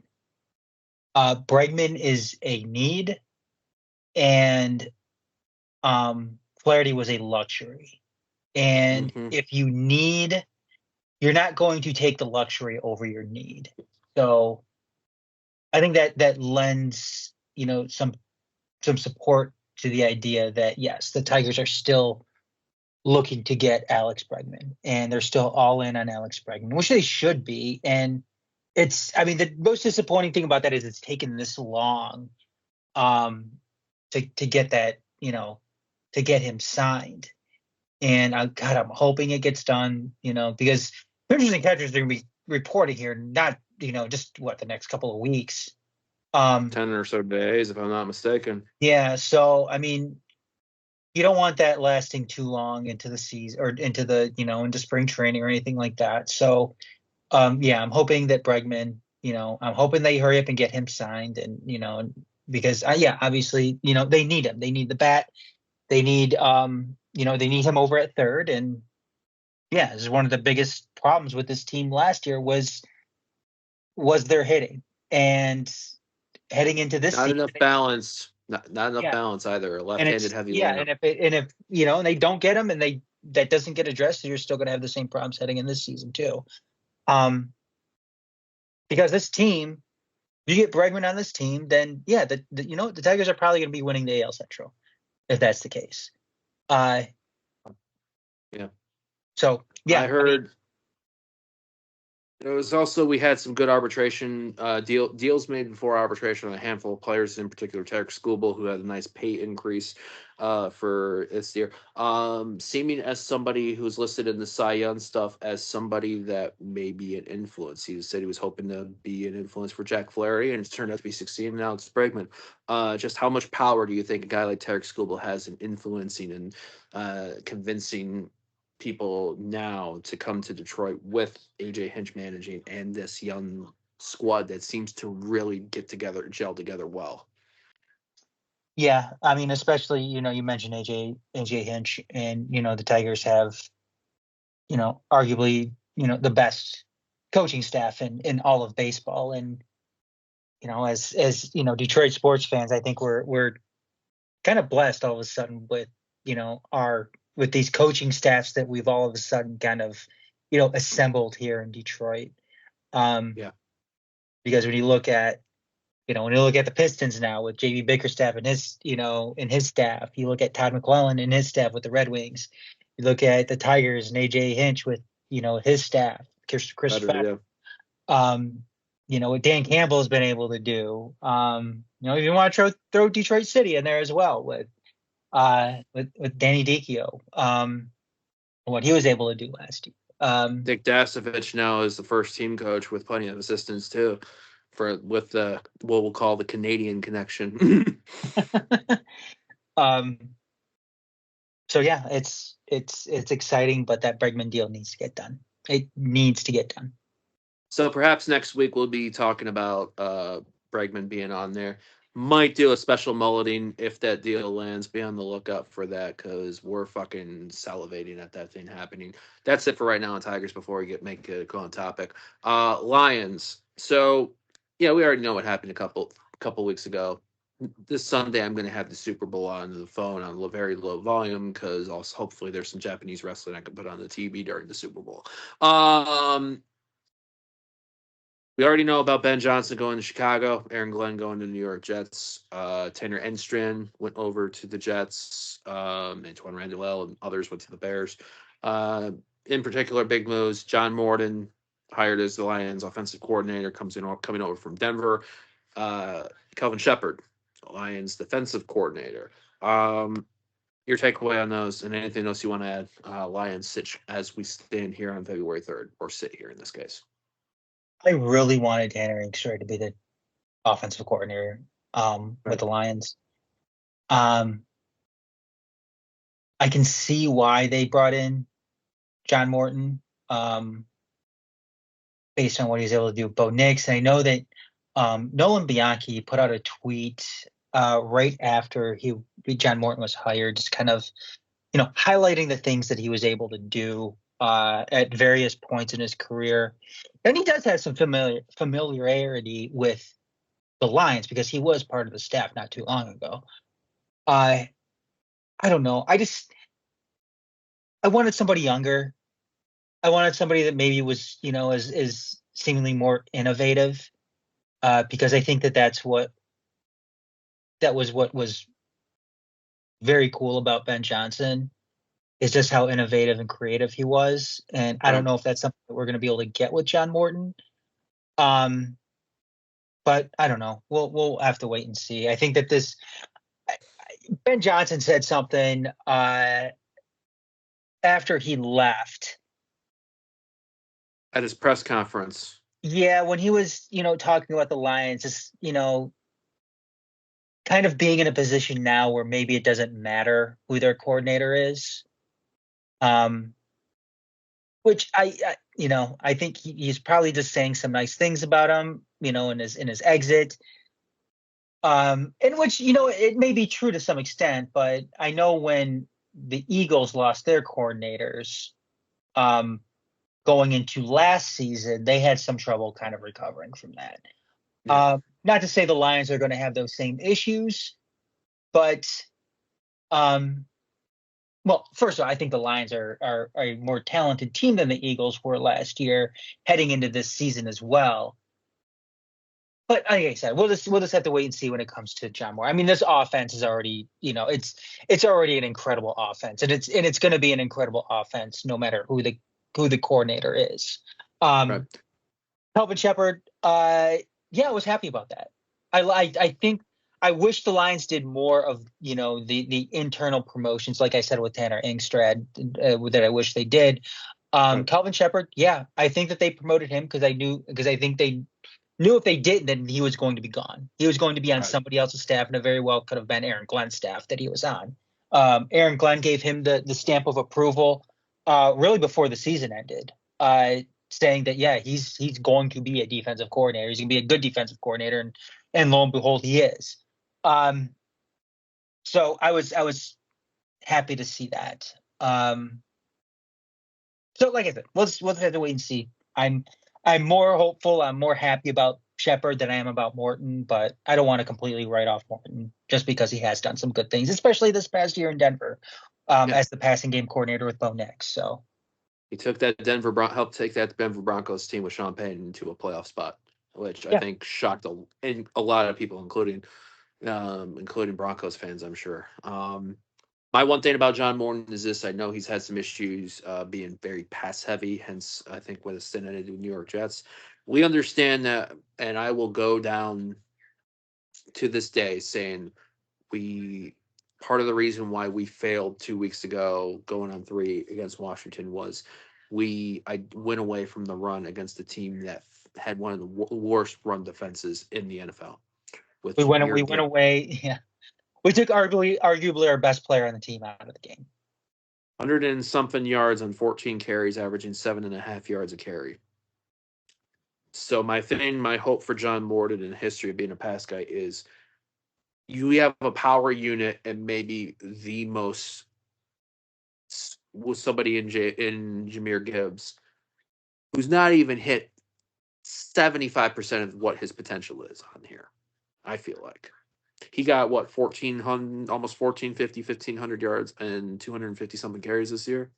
Bregman is a need and Flaherty was a luxury. And Mm-hmm. if you need, you're not going to take the luxury over your need. So I think that lends, some support to the idea that yes, the Tigers are still looking to get Alex Bregman, and they're still all in on Alex Bregman, which they should be. And the most disappointing thing about that is it's taken this long to get that, to get him signed. And God, I'm hoping it gets done, because pitchers and catchers are going to be reporting here, not, just the next couple of weeks. 10 or so days, if I'm not mistaken. Yeah. So, you don't want that lasting too long into the season or into into spring training or anything like that. So, yeah, I'm hoping that Bregman, I'm hoping they hurry up and get him signed and, because yeah, obviously, they need him. They need the bat. They need, they need him over at third. And yeah, this is one of the biggest problems with this team last year was their hitting. And heading into this Not season, enough balance. Not enough yeah, balance either. A and left-handed it's heavy yeah, lineup. and if and they don't get him and that doesn't get addressed, you're still going to have the same problems heading in this season too. Because this team, you get Bregman on this team, then yeah, the Tigers are probably going to be winning the AL Central if that's the case. Yeah. So I yeah, heard it was also we had some good arbitration deals made before arbitration on a handful of players, in particular Tarek Skubal, who had a nice pay increase for this year. Seeming as somebody who's listed in the Cy Young stuff as somebody that may be an influence. He said he was hoping to be an influence for Jack Flaherty, and it's turned out to be succeeding. Now it's Bregman. Just how much power do you think a guy like Tarek Skubal has in influencing and convincing people now to come to Detroit with AJ Hinch managing and this young squad that seems to really gel together well? yeah. Especially you mentioned AJ Hinch, and the Tigers have arguably the best coaching staff in all of baseball, and as Detroit sports fans, I think we're kind of blessed all of a sudden with our with these coaching staffs that we've all of a sudden kind of assembled here in Detroit. Yeah. Because when you look at the Pistons now with JB Bickerstaff and his staff, you look at Todd McClellan and his staff with the Red Wings, you look at the Tigers and AJ Hinch with his staff, Chris Better, Fett, yeah. What Dan Campbell has been able to do. If you want to throw Detroit City in there as well with Danny Dicchio, what he was able to do last year. Dick Dasovich now is the first team coach with plenty of assistants too, with the what we'll call the Canadian connection. um, So yeah, it's exciting, but that Bregman deal needs to get done. It needs to get done. So perhaps next week we'll be talking about Bregman being on there. Might do a special mulleting if that deal lands. Be on the lookout for that because we're fucking salivating at that thing happening. That's it for right now on Tigers. Before we make a go on topic, Lions. So yeah, we already know what happened a couple weeks ago. This Sunday, I'm going to have the Super Bowl on the phone on a very low volume because also hopefully there's some Japanese wrestling I can put on the TV during the Super Bowl. We already know about Ben Johnson going to Chicago, Aaron Glenn going to the New York Jets. Tanner Enstrand went over to the Jets. Antoine Randall and others went to the Bears. In particular, big moves. John Morton hired as the Lions offensive coordinator, coming over from Denver. Kelvin Shepard, Lions defensive coordinator. Your takeaway on those, and anything else you want to add? Lions sit as we stand here on February 3rd, or sit here in this case. I really wanted Tanner Inkster to be the offensive coordinator with the Lions. I can see why they brought in John Morton based on what he's able to do with Bo Nix. And I know that Nolan Bianchi put out a tweet right after John Morton was hired, just kind of highlighting the things that he was able to do at various points in his career. And he does have some familiarity with the Lions because he was part of the staff not too long ago. I don't know. I wanted somebody younger. I wanted somebody that maybe was, is seemingly more innovative, because I think that was what was very cool about Ben Johnson, is just how innovative and creative he was. And I don't know if that's something that we're going to be able to get with John Morton. But I don't know. We'll have to wait and see. I think that Ben Johnson said something after he left At his press conference. Yeah, when he was, talking about the Lions, just, kind of being in a position now where maybe it doesn't matter who their coordinator is. Which I think he's probably just saying some nice things about him, in his exit. In which, it may be true to some extent, but I know when the Eagles lost their coordinators, going into last season, they had some trouble kind of recovering from that. Yeah. Not to say the Lions are going to have those same issues, but well, first of all, I think the Lions are a more talented team than the Eagles were last year, heading into this season as well. But like I said, we'll just have to wait and see when it comes to John Moore. I mean, this offense is already, it's already an incredible offense, and it's going to be an incredible offense no matter who the coordinator is. Right. Kelvin Shepard, yeah, I was happy about that. I think I wish the Lions did more of the internal promotions, like I said with Tanner Engstrand, that I wish they did. Right. Kelvin Shepard, yeah, I think that they promoted him because I think they knew if they didn't, then he was going to be gone. He was going to be on somebody else's staff, and it very well could have been Aaron Glenn's staff that he was on. Aaron Glenn gave him the stamp of approval really before the season ended, saying that, yeah, he's going to be a defensive coordinator. He's going to be a good defensive coordinator, and lo and behold, he is. So I was happy to see that. So like I said, we'll have to wait and see. I'm more hopeful. I'm more happy about Shepard than I am about Morton, but I don't want to completely write off Morton just because he has done some good things, especially this past year in Denver, as the passing game coordinator with Bo Nix. So he took that helped take that Denver Broncos team with Sean Payton into a playoff spot, which I think shocked a lot of people, including Broncos fans, I'm sure. My one thing about John Morton is this: I know he's had some issues being very pass heavy. Hence, I think with a stint at the New York Jets, we understand that, and I will go down to this day saying part of the reason why we failed 2 weeks ago, going on 3 against Washington, was I went away from the run against a team that had one of the worst run defenses in the NFL. We went away. Yeah. We took arguably our best player on the team out of the game. 100 and something yards on 14 carries, averaging 7.5 yards a carry. So my hope for John Morden in the history of being a pass guy is you have a power unit and maybe the most with somebody in Jameer Gibbs who's not even hit 75% of what his potential is on here. I feel like he got what 1400 almost 1450 1500 yards and 250 something carries this year.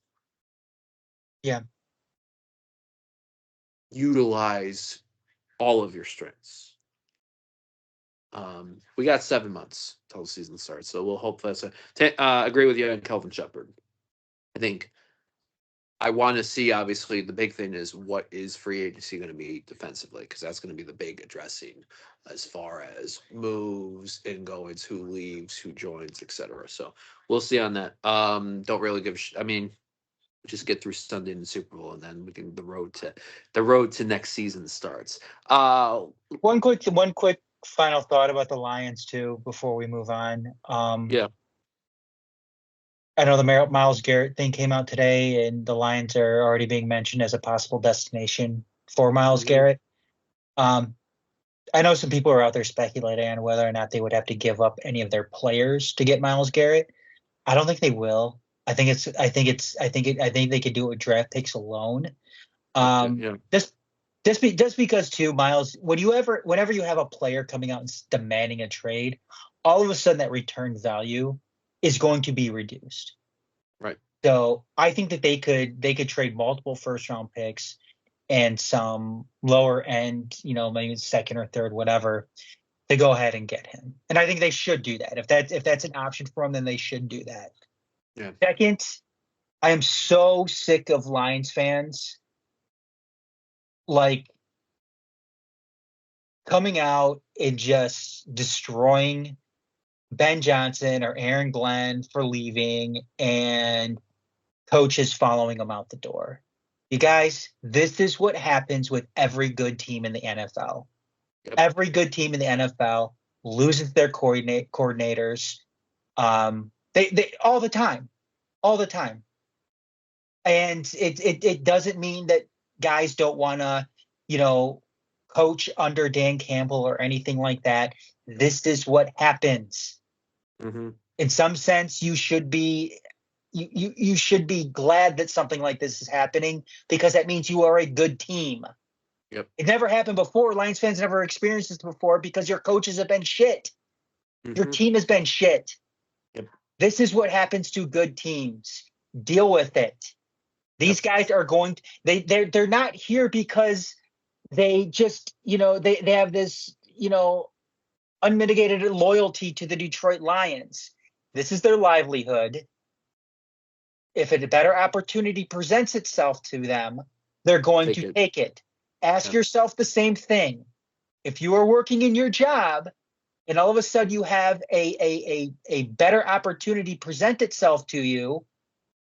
Yeah. Utilize all of your strengths. We got 7 months till the season starts, so we'll hope that's agree with you on Kelvin Shepard. I think I want to see, obviously, the big thing is what is free agency going to be defensively, because that's going to be the big addressing as far as moves, ingoings, who leaves, who joins, etc. So we'll see on that. Don't really give. I mean, just get through Sunday in the Super Bowl, and then we can the road to next season starts. One quick final thought about the Lions too before we move on. Yeah. I know the Myles Garrett thing came out today, and the Lions are already being mentioned as a possible destination for Myles Garrett. I know some people are out there speculating on whether or not they would have to give up any of their players to get Myles Garrett. I don't think they will. I think they could do it with draft picks alone. Yeah. Just because too, Myles, whenever you have a player coming out and demanding a trade, all of a sudden that return value is going to be reduced. Right. So I think that they could trade multiple first round picks and some lower end, maybe second or third, whatever, to go ahead and get him. And I think they should do that. If that's an option for them, then they should do that. Yeah. Second, I am so sick of Lions fans like coming out and just destroying Ben Johnson or Aaron Glenn for leaving and coaches following them out the door. You guys, this is what happens with every good team in the NFL. Yep. Every good team in the NFL loses their coordinators. They all the time. And it doesn't mean that guys don't want to, coach under Dan Campbell or anything like that. This is what happens. Mm-hmm. In some sense, you should be glad that something like this is happening, because that means you are a good team. Yep. It never happened before. Lions fans never experienced this before because your coaches have been shit. Mm-hmm. Your team has been shit. Yep. This is what happens to good teams. Deal with it. These guys are going to, they're not here because they just, they have this, unmitigated loyalty to the Detroit Lions. This is their livelihood. If a better opportunity presents itself to them, they're going to take it. Ask yourself the same thing. If you are working in your job and all of a sudden you have a better opportunity present itself to you,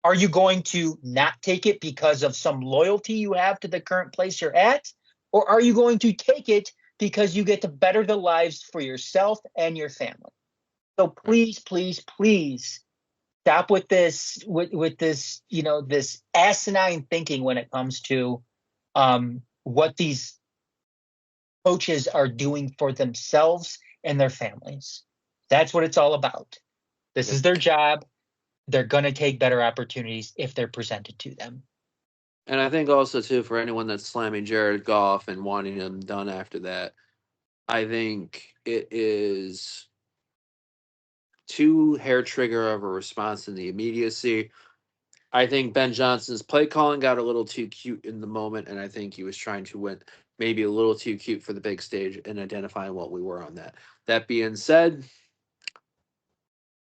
are you going to not take it because of some loyalty you have to the current place you're at? Or are you going to take it because you get to better the lives for yourself and your family? So please, please, please stop with this, with this, this asinine thinking when it comes to what these coaches are doing for themselves and their families. That's what it's all about. This is their job. They're going to take better opportunities if they're presented to them. And I think also, too, for anyone that's slamming Jared Goff and wanting him done after that, I think it is too hair trigger of a response in the immediacy. I think Ben Johnson's play calling got a little too cute in the moment, and I think he was trying to win maybe a little too cute for the big stage and identifying what we were on that. That being said,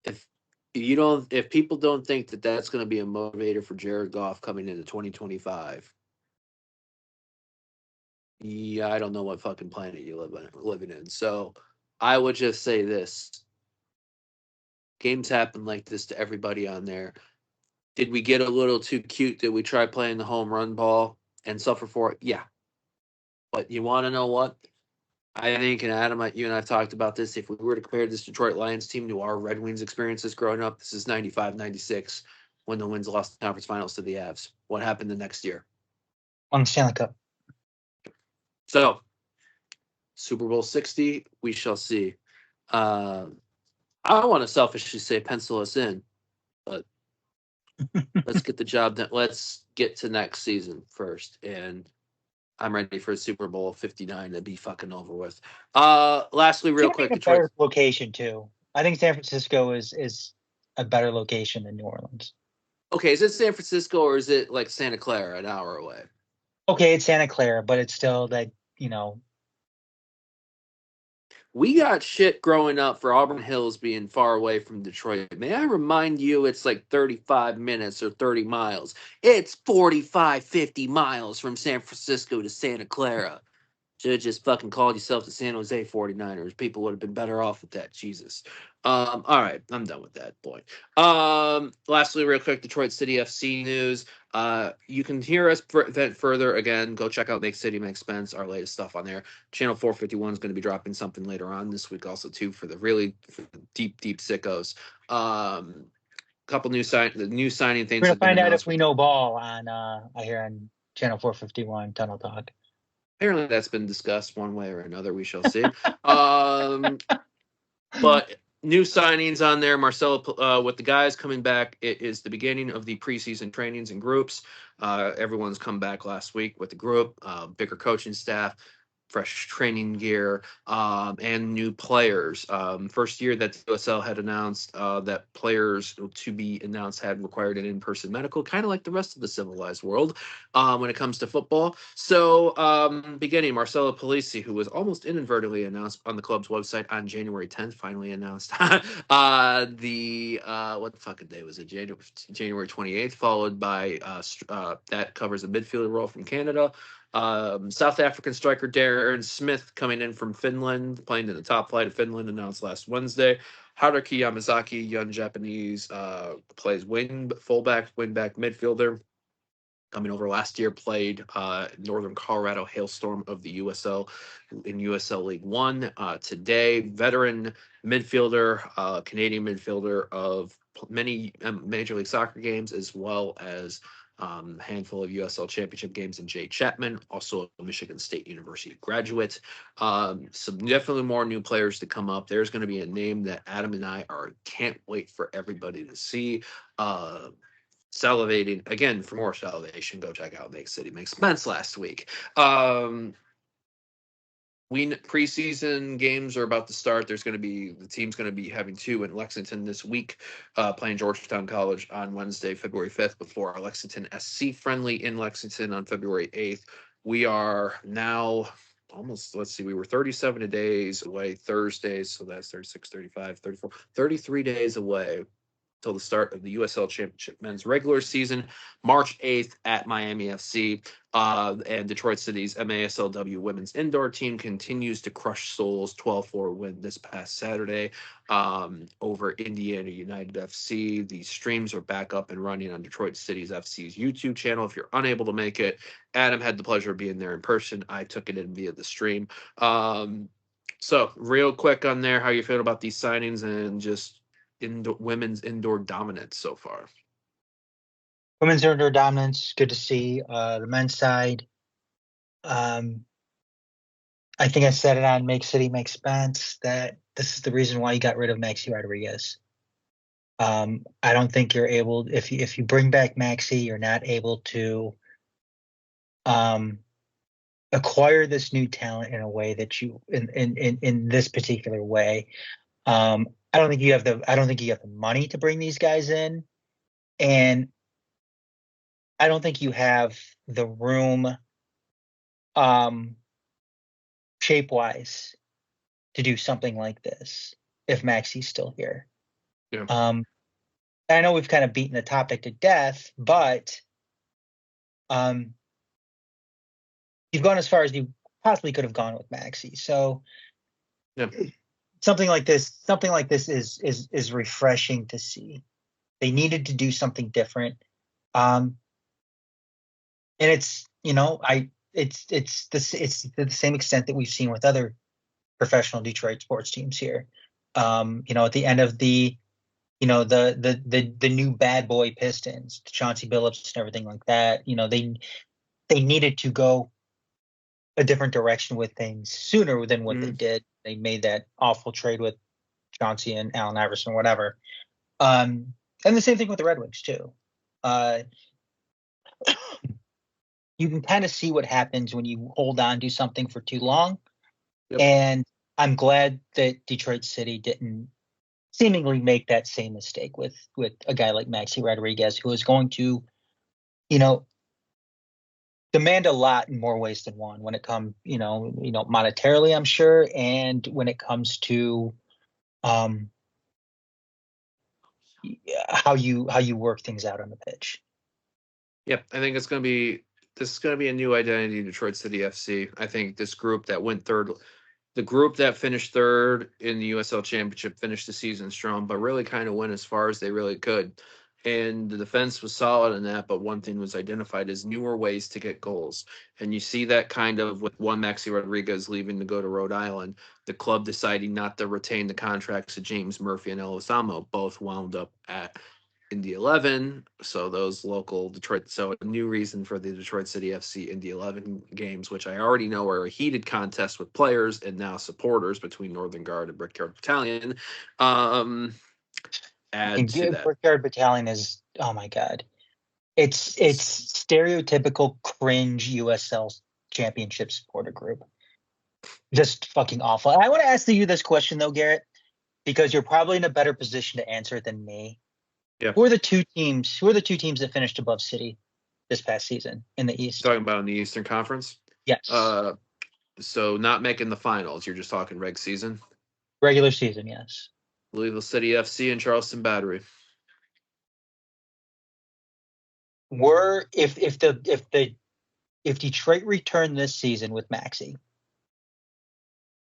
if people don't think that that's going to be a motivator for Jared Goff coming into 2025, yeah, I don't know what fucking planet you living in. So I would just say this: games happen like this to everybody on there. Did we get a little too cute? Did we try playing the home run ball and suffer for it? Yeah. But you want to know what? I think, and Adam, you and I have talked about this. If we were to compare this Detroit Lions team to our Red Wings experiences growing up, this is 95, 96. when the Winds lost the conference finals to the Avs. What happened the next year? On the Stanley Cup. So, Super Bowl 60, we shall see. I want to selfishly say pencil us in, but let's get the job done. Let's get to next season first. And I'm ready for Super Bowl 59 to be fucking over with. Lastly, real quick, A Detroit. better location too. I think San Francisco is a better location than New Orleans. Okay, is it San Francisco or is it like Santa Clara, an hour away? Okay, it's Santa Clara, but it's still that, you know. We got shit growing up for Auburn Hills being far away from Detroit. May I remind you, it's like 35 minutes or 30 miles. It's 45, 50 miles from San Francisco to Santa Clara. Should have just fucking called yourself the San Jose 49ers. People would have been better off with that. Jesus. All right, I'm done with that point. Lastly, real quick, Detroit City FC news. You can hear us vent further. Again, go check out Make City Make Spence, our latest stuff on there. Channel 451 is going to be dropping something later on this week, also too, for the really deep sickos. Couple new signing things We're gonna have been find out if announced. we know ball on I hear on Channel 451 Tunnel Talk. Apparently, that's been discussed one way or another. We shall see. But new signings on there. Marcelo, with the guys coming back, it is the beginning of the preseason trainings and groups. Everyone's come back last week with the group, bigger coaching staff, fresh training gear, and new players. First year that the USL had announced that players to be announced had required an in-person medical, kind of like the rest of the civilized world when it comes to football. So, beginning, Marcelo Polisi, who was almost inadvertently announced on the club's website on January 10th, finally announced what the fucking day was it? January 28th, followed by that covers a midfielder role from Canada. South African striker Darren Smith coming in from Finland, playing in the top flight of Finland, announced last Wednesday. Haruki Yamazaki, young Japanese, plays fullback, wingback, midfielder. Coming over last year, played Northern Colorado Hailstorm of the USL in USL League One. Today, veteran midfielder, Canadian midfielder of many Major League Soccer games, as well as a handful of USL Championship games. And Jay Chapman, also a Michigan State University graduate. Some definitely more new players to come up. There's going to be a name that Adam and I can't wait for everybody to see. Salivating again. For more salivation, go check out Make City Make Spence last week. Preseason games are about to start. The team's going to be having two in Lexington this week, playing Georgetown College on Wednesday, February 5th, before our Lexington SC friendly in Lexington on February 8th. We are now almost, we were 37 days away Thursday, so that's 36, 35, 34, 33 days away till the start of the USL Championship men's regular season, March 8th at Miami FC. And Detroit City's MASLW women's indoor team continues to crush souls. 12-4 win this past Saturday over Indiana United FC. The streams are back up and running on Detroit City's FC's YouTube channel. If you're unable to make it, Adam had the pleasure of being there in person. I took it in via the stream. So real quick on there, how you feel about these signings and just women's indoor dominance so far? Women's indoor dominance, good to see. The men's side, I think I said it on Make City Make Spence that this is the reason why you got rid of Maxi Rodriguez. I don't think you're able, if you bring back Maxi, you're not able to acquire this new talent in a way that you in this particular way. I don't think you have the money to bring these guys in, and I don't think you have the room shape wise to do something like this if Maxi's still here. Yeah. I know we've kind of beaten the topic to death, but you've gone as far as you possibly could have gone with Maxi. So yeah. Something like this is refreshing to see. They needed to do something different. And it's, it's to the same extent that we've seen with other professional Detroit sports teams here. At the end of the the new bad boy Pistons, Chauncey Billups and everything like that. They needed to go a different direction with things sooner than what they Mm. did. They made that awful trade with Chauncey and Allen Iverson, whatever. And the same thing with the Red Wings too. Uh, you can kind of see what happens when you hold on to something for too long. Yep. And I'm glad that Detroit City didn't seemingly make that same mistake with a guy like Maxi Rodriguez, who is going to, you know, demand a lot in more ways than one when it comes, monetarily, I'm sure, and when it comes to um, how you work things out on the pitch. Yep. I think this is gonna be a new identity in Detroit City FC. I think this group that went third, the group that finished third in the USL Championship finished the season strong, but really kind of went as far as they really could. And the defense was solid in that, but one thing was identified as newer ways to get goals. And you see that kind of with one Maxi Rodriguez leaving to go to Rhode Island, the club deciding not to retain the contracts of James Murphy and Elisamo, both wound up at Indy 11. So those local Detroit, so a new reason for the Detroit City FC Indy 11 games, which I already know are a heated contest with players and now supporters between Northern Guard and Brickyard Battalion. Um, add And to that. Brickyard Battalion is, oh my god, it's stereotypical cringe USL Championship supporter group. Just fucking awful. And I want to ask you this question though, Garrett, because you're probably in a better position to answer it than me. Yeah. Who are the two teams? Who are the two teams that finished above City this past season in the East? Talking about in the Eastern Conference. Yes, Uh, so not making the finals. You're just talking reg season. regular season. Yes. Louisville City FC and Charleston Battery. Were if Detroit returned this season with Maxi,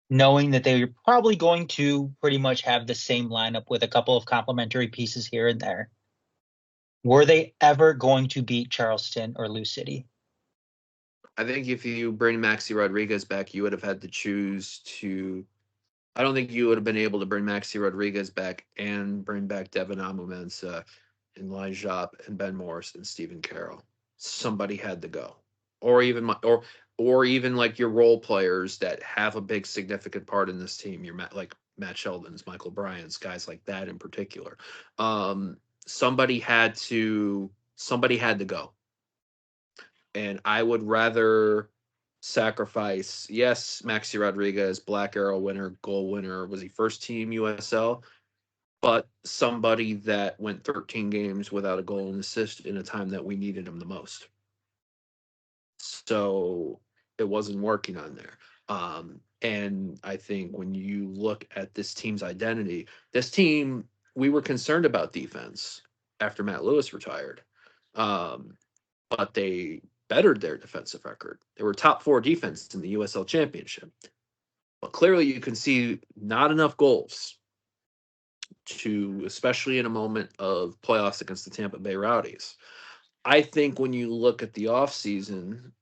knowing that they were probably going to pretty much have the same lineup with a couple of complementary pieces here and there, were they ever going to beat Charleston or Lou City? I think if you bring Maxi Rodriguez back, you would have had to choose to. I don't think you would have been able to bring Maxi Rodriguez back and bring back Devin Amumensa and Lijap and Ben Morris and Stephen Carroll. Somebody had to go, or even or even like your role players that have a big significant part in this team. Your like Matt Sheldon's, Michael Bryant's, guys like that in particular. Um, somebody had to go, and I would rather sacrifice. Yes, Maxi Rodriguez, Black Arrow winner, goal winner. Was he first team USL? But somebody that went 13 games without a goal and assist in a time that we needed him the most. So it wasn't working on there. And I think when you look at this team's identity, this team, we were concerned about defense after Matt Lewis retired. Um, but they bettered their defensive record. They were top four defense in the USL Championship. But clearly, you can see not enough goals to, especially in a moment of playoffs against the Tampa Bay Rowdies. I think when you look at the offseason,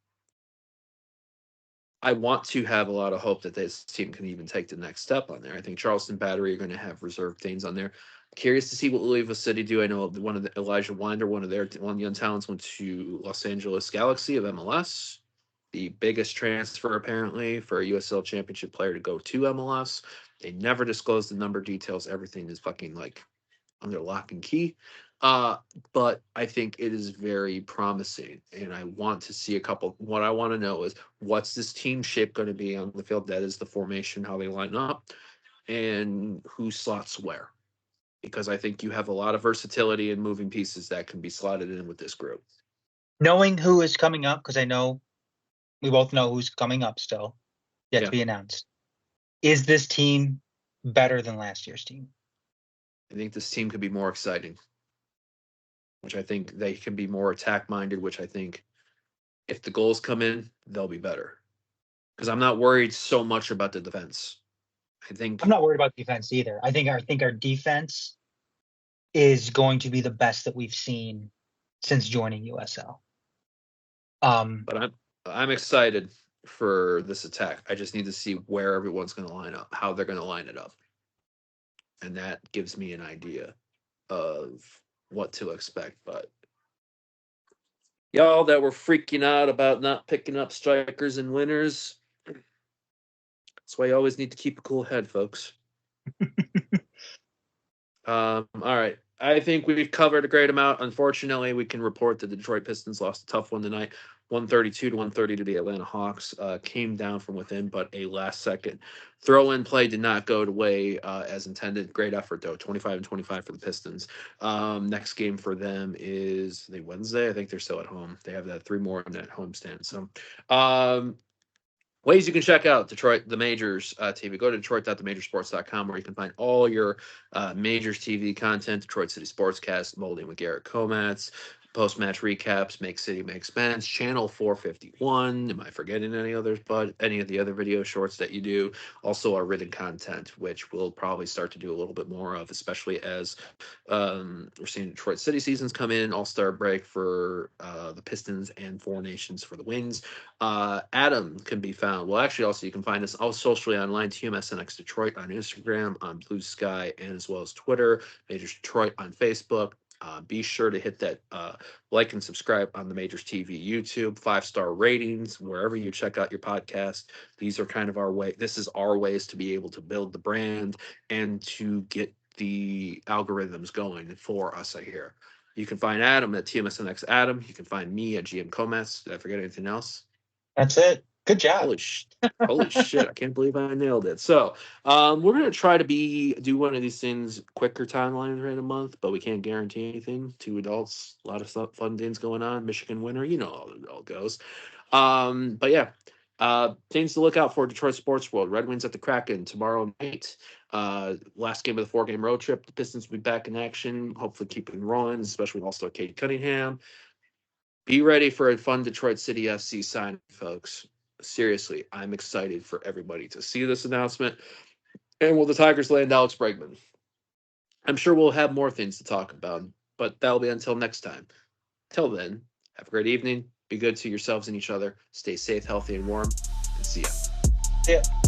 I want to have a lot of hope that this team can even take the next step on there. I think Charleston Battery are going to have reserve things on there. Curious to see what Louisville City do. I know one of the Elijah Winder, one of the young talents, went to Los Angeles Galaxy of MLS. The biggest transfer apparently for a USL Championship player to go to MLS. They never disclosed the number details. Everything is fucking like under lock and key. Uh, but I think it is very promising, and I want to see a couple. What I want to know is what's this team shape going to be on the field? That is the formation, how they line up, and who slots where. Because I think you have a lot of versatility and moving pieces that can be slotted in with this group. Knowing who is coming up, because I know we both know who's coming up still, yet to Yeah, be announced. Is this team better than last year's team? I think this team could be more exciting, which I think they can be more attack minded. Which I think if the goals come in, they'll be better. Because I'm not worried so much about the defense. I I'm think not worried about defense either. I think our defense is going to be the best that we've seen since joining USL. But I'm excited for this attack. I just need to see where everyone's going to line up, how they're going to line it up, and that gives me an idea of what to expect. But y'all that were freaking out about not picking up strikers and winners, that's why you always need to keep a cool head, folks. All right. I think we've covered a great amount. Unfortunately, we can report that the Detroit Pistons lost a tough one tonight, 132 to 130 to the Atlanta Hawks. Came down from within, but a last second throw in play did not go away as intended. Great effort, though. 25 and 25 for the Pistons. Next game for them is the Wednesday. I think they're still at home. They have that 3 more in that homestand. So, ways you can check out Detroit, the Majors TV. Go to detroit.themajorsports.com where you can find all your Majors TV content, Detroit City Sportscast, Molding with Garrett Komatz, post-match recaps, Make City Make Spence, Channel 451. Am I forgetting any others? But any of the other video shorts that you do. Also our written content, which we'll probably start to do a little bit more of, especially as we're seeing Detroit City seasons come in, All-Star break for the Pistons and Four Nations for the Wings. Adam can be found. Well, actually, also you can find us all socially online, TMSNX Detroit on Instagram, on Blue Sky, and as well as Twitter, Majors Detroit on Facebook. Be sure to hit that like and subscribe on the Majors TV YouTube, 5-star ratings, wherever you check out your podcast. These are kind of our way. This is our ways to be able to build the brand and to get the algorithms going for us here. You can find Adam at TMSNX Adam. You can find me at GM Comas. Did I forget anything else? That's it. Good job. Holy shit! I can't believe I nailed it. So, we're gonna try to do one of these things quicker timelines right a month, but we can't guarantee anything. 2 adults, a lot of fun things going on. Michigan winner, you know how it all goes. But yeah, things to look out for Detroit sports world. Red Wings at the Kraken tomorrow night. Last game of the 4-game road trip. The Pistons will be back in action. Hopefully, keeping rolling, especially with All-Star Cade Cunningham. Be ready for a fun Detroit City FC sign, folks. Seriously, I'm excited for everybody to see this announcement. And will the Tigers land Alex Bregman? I'm sure we'll have more things to talk about, but that'll be until next time. Till then, have a great evening. Be good to yourselves and each other. Stay safe, healthy, and warm. And see ya. Yeah.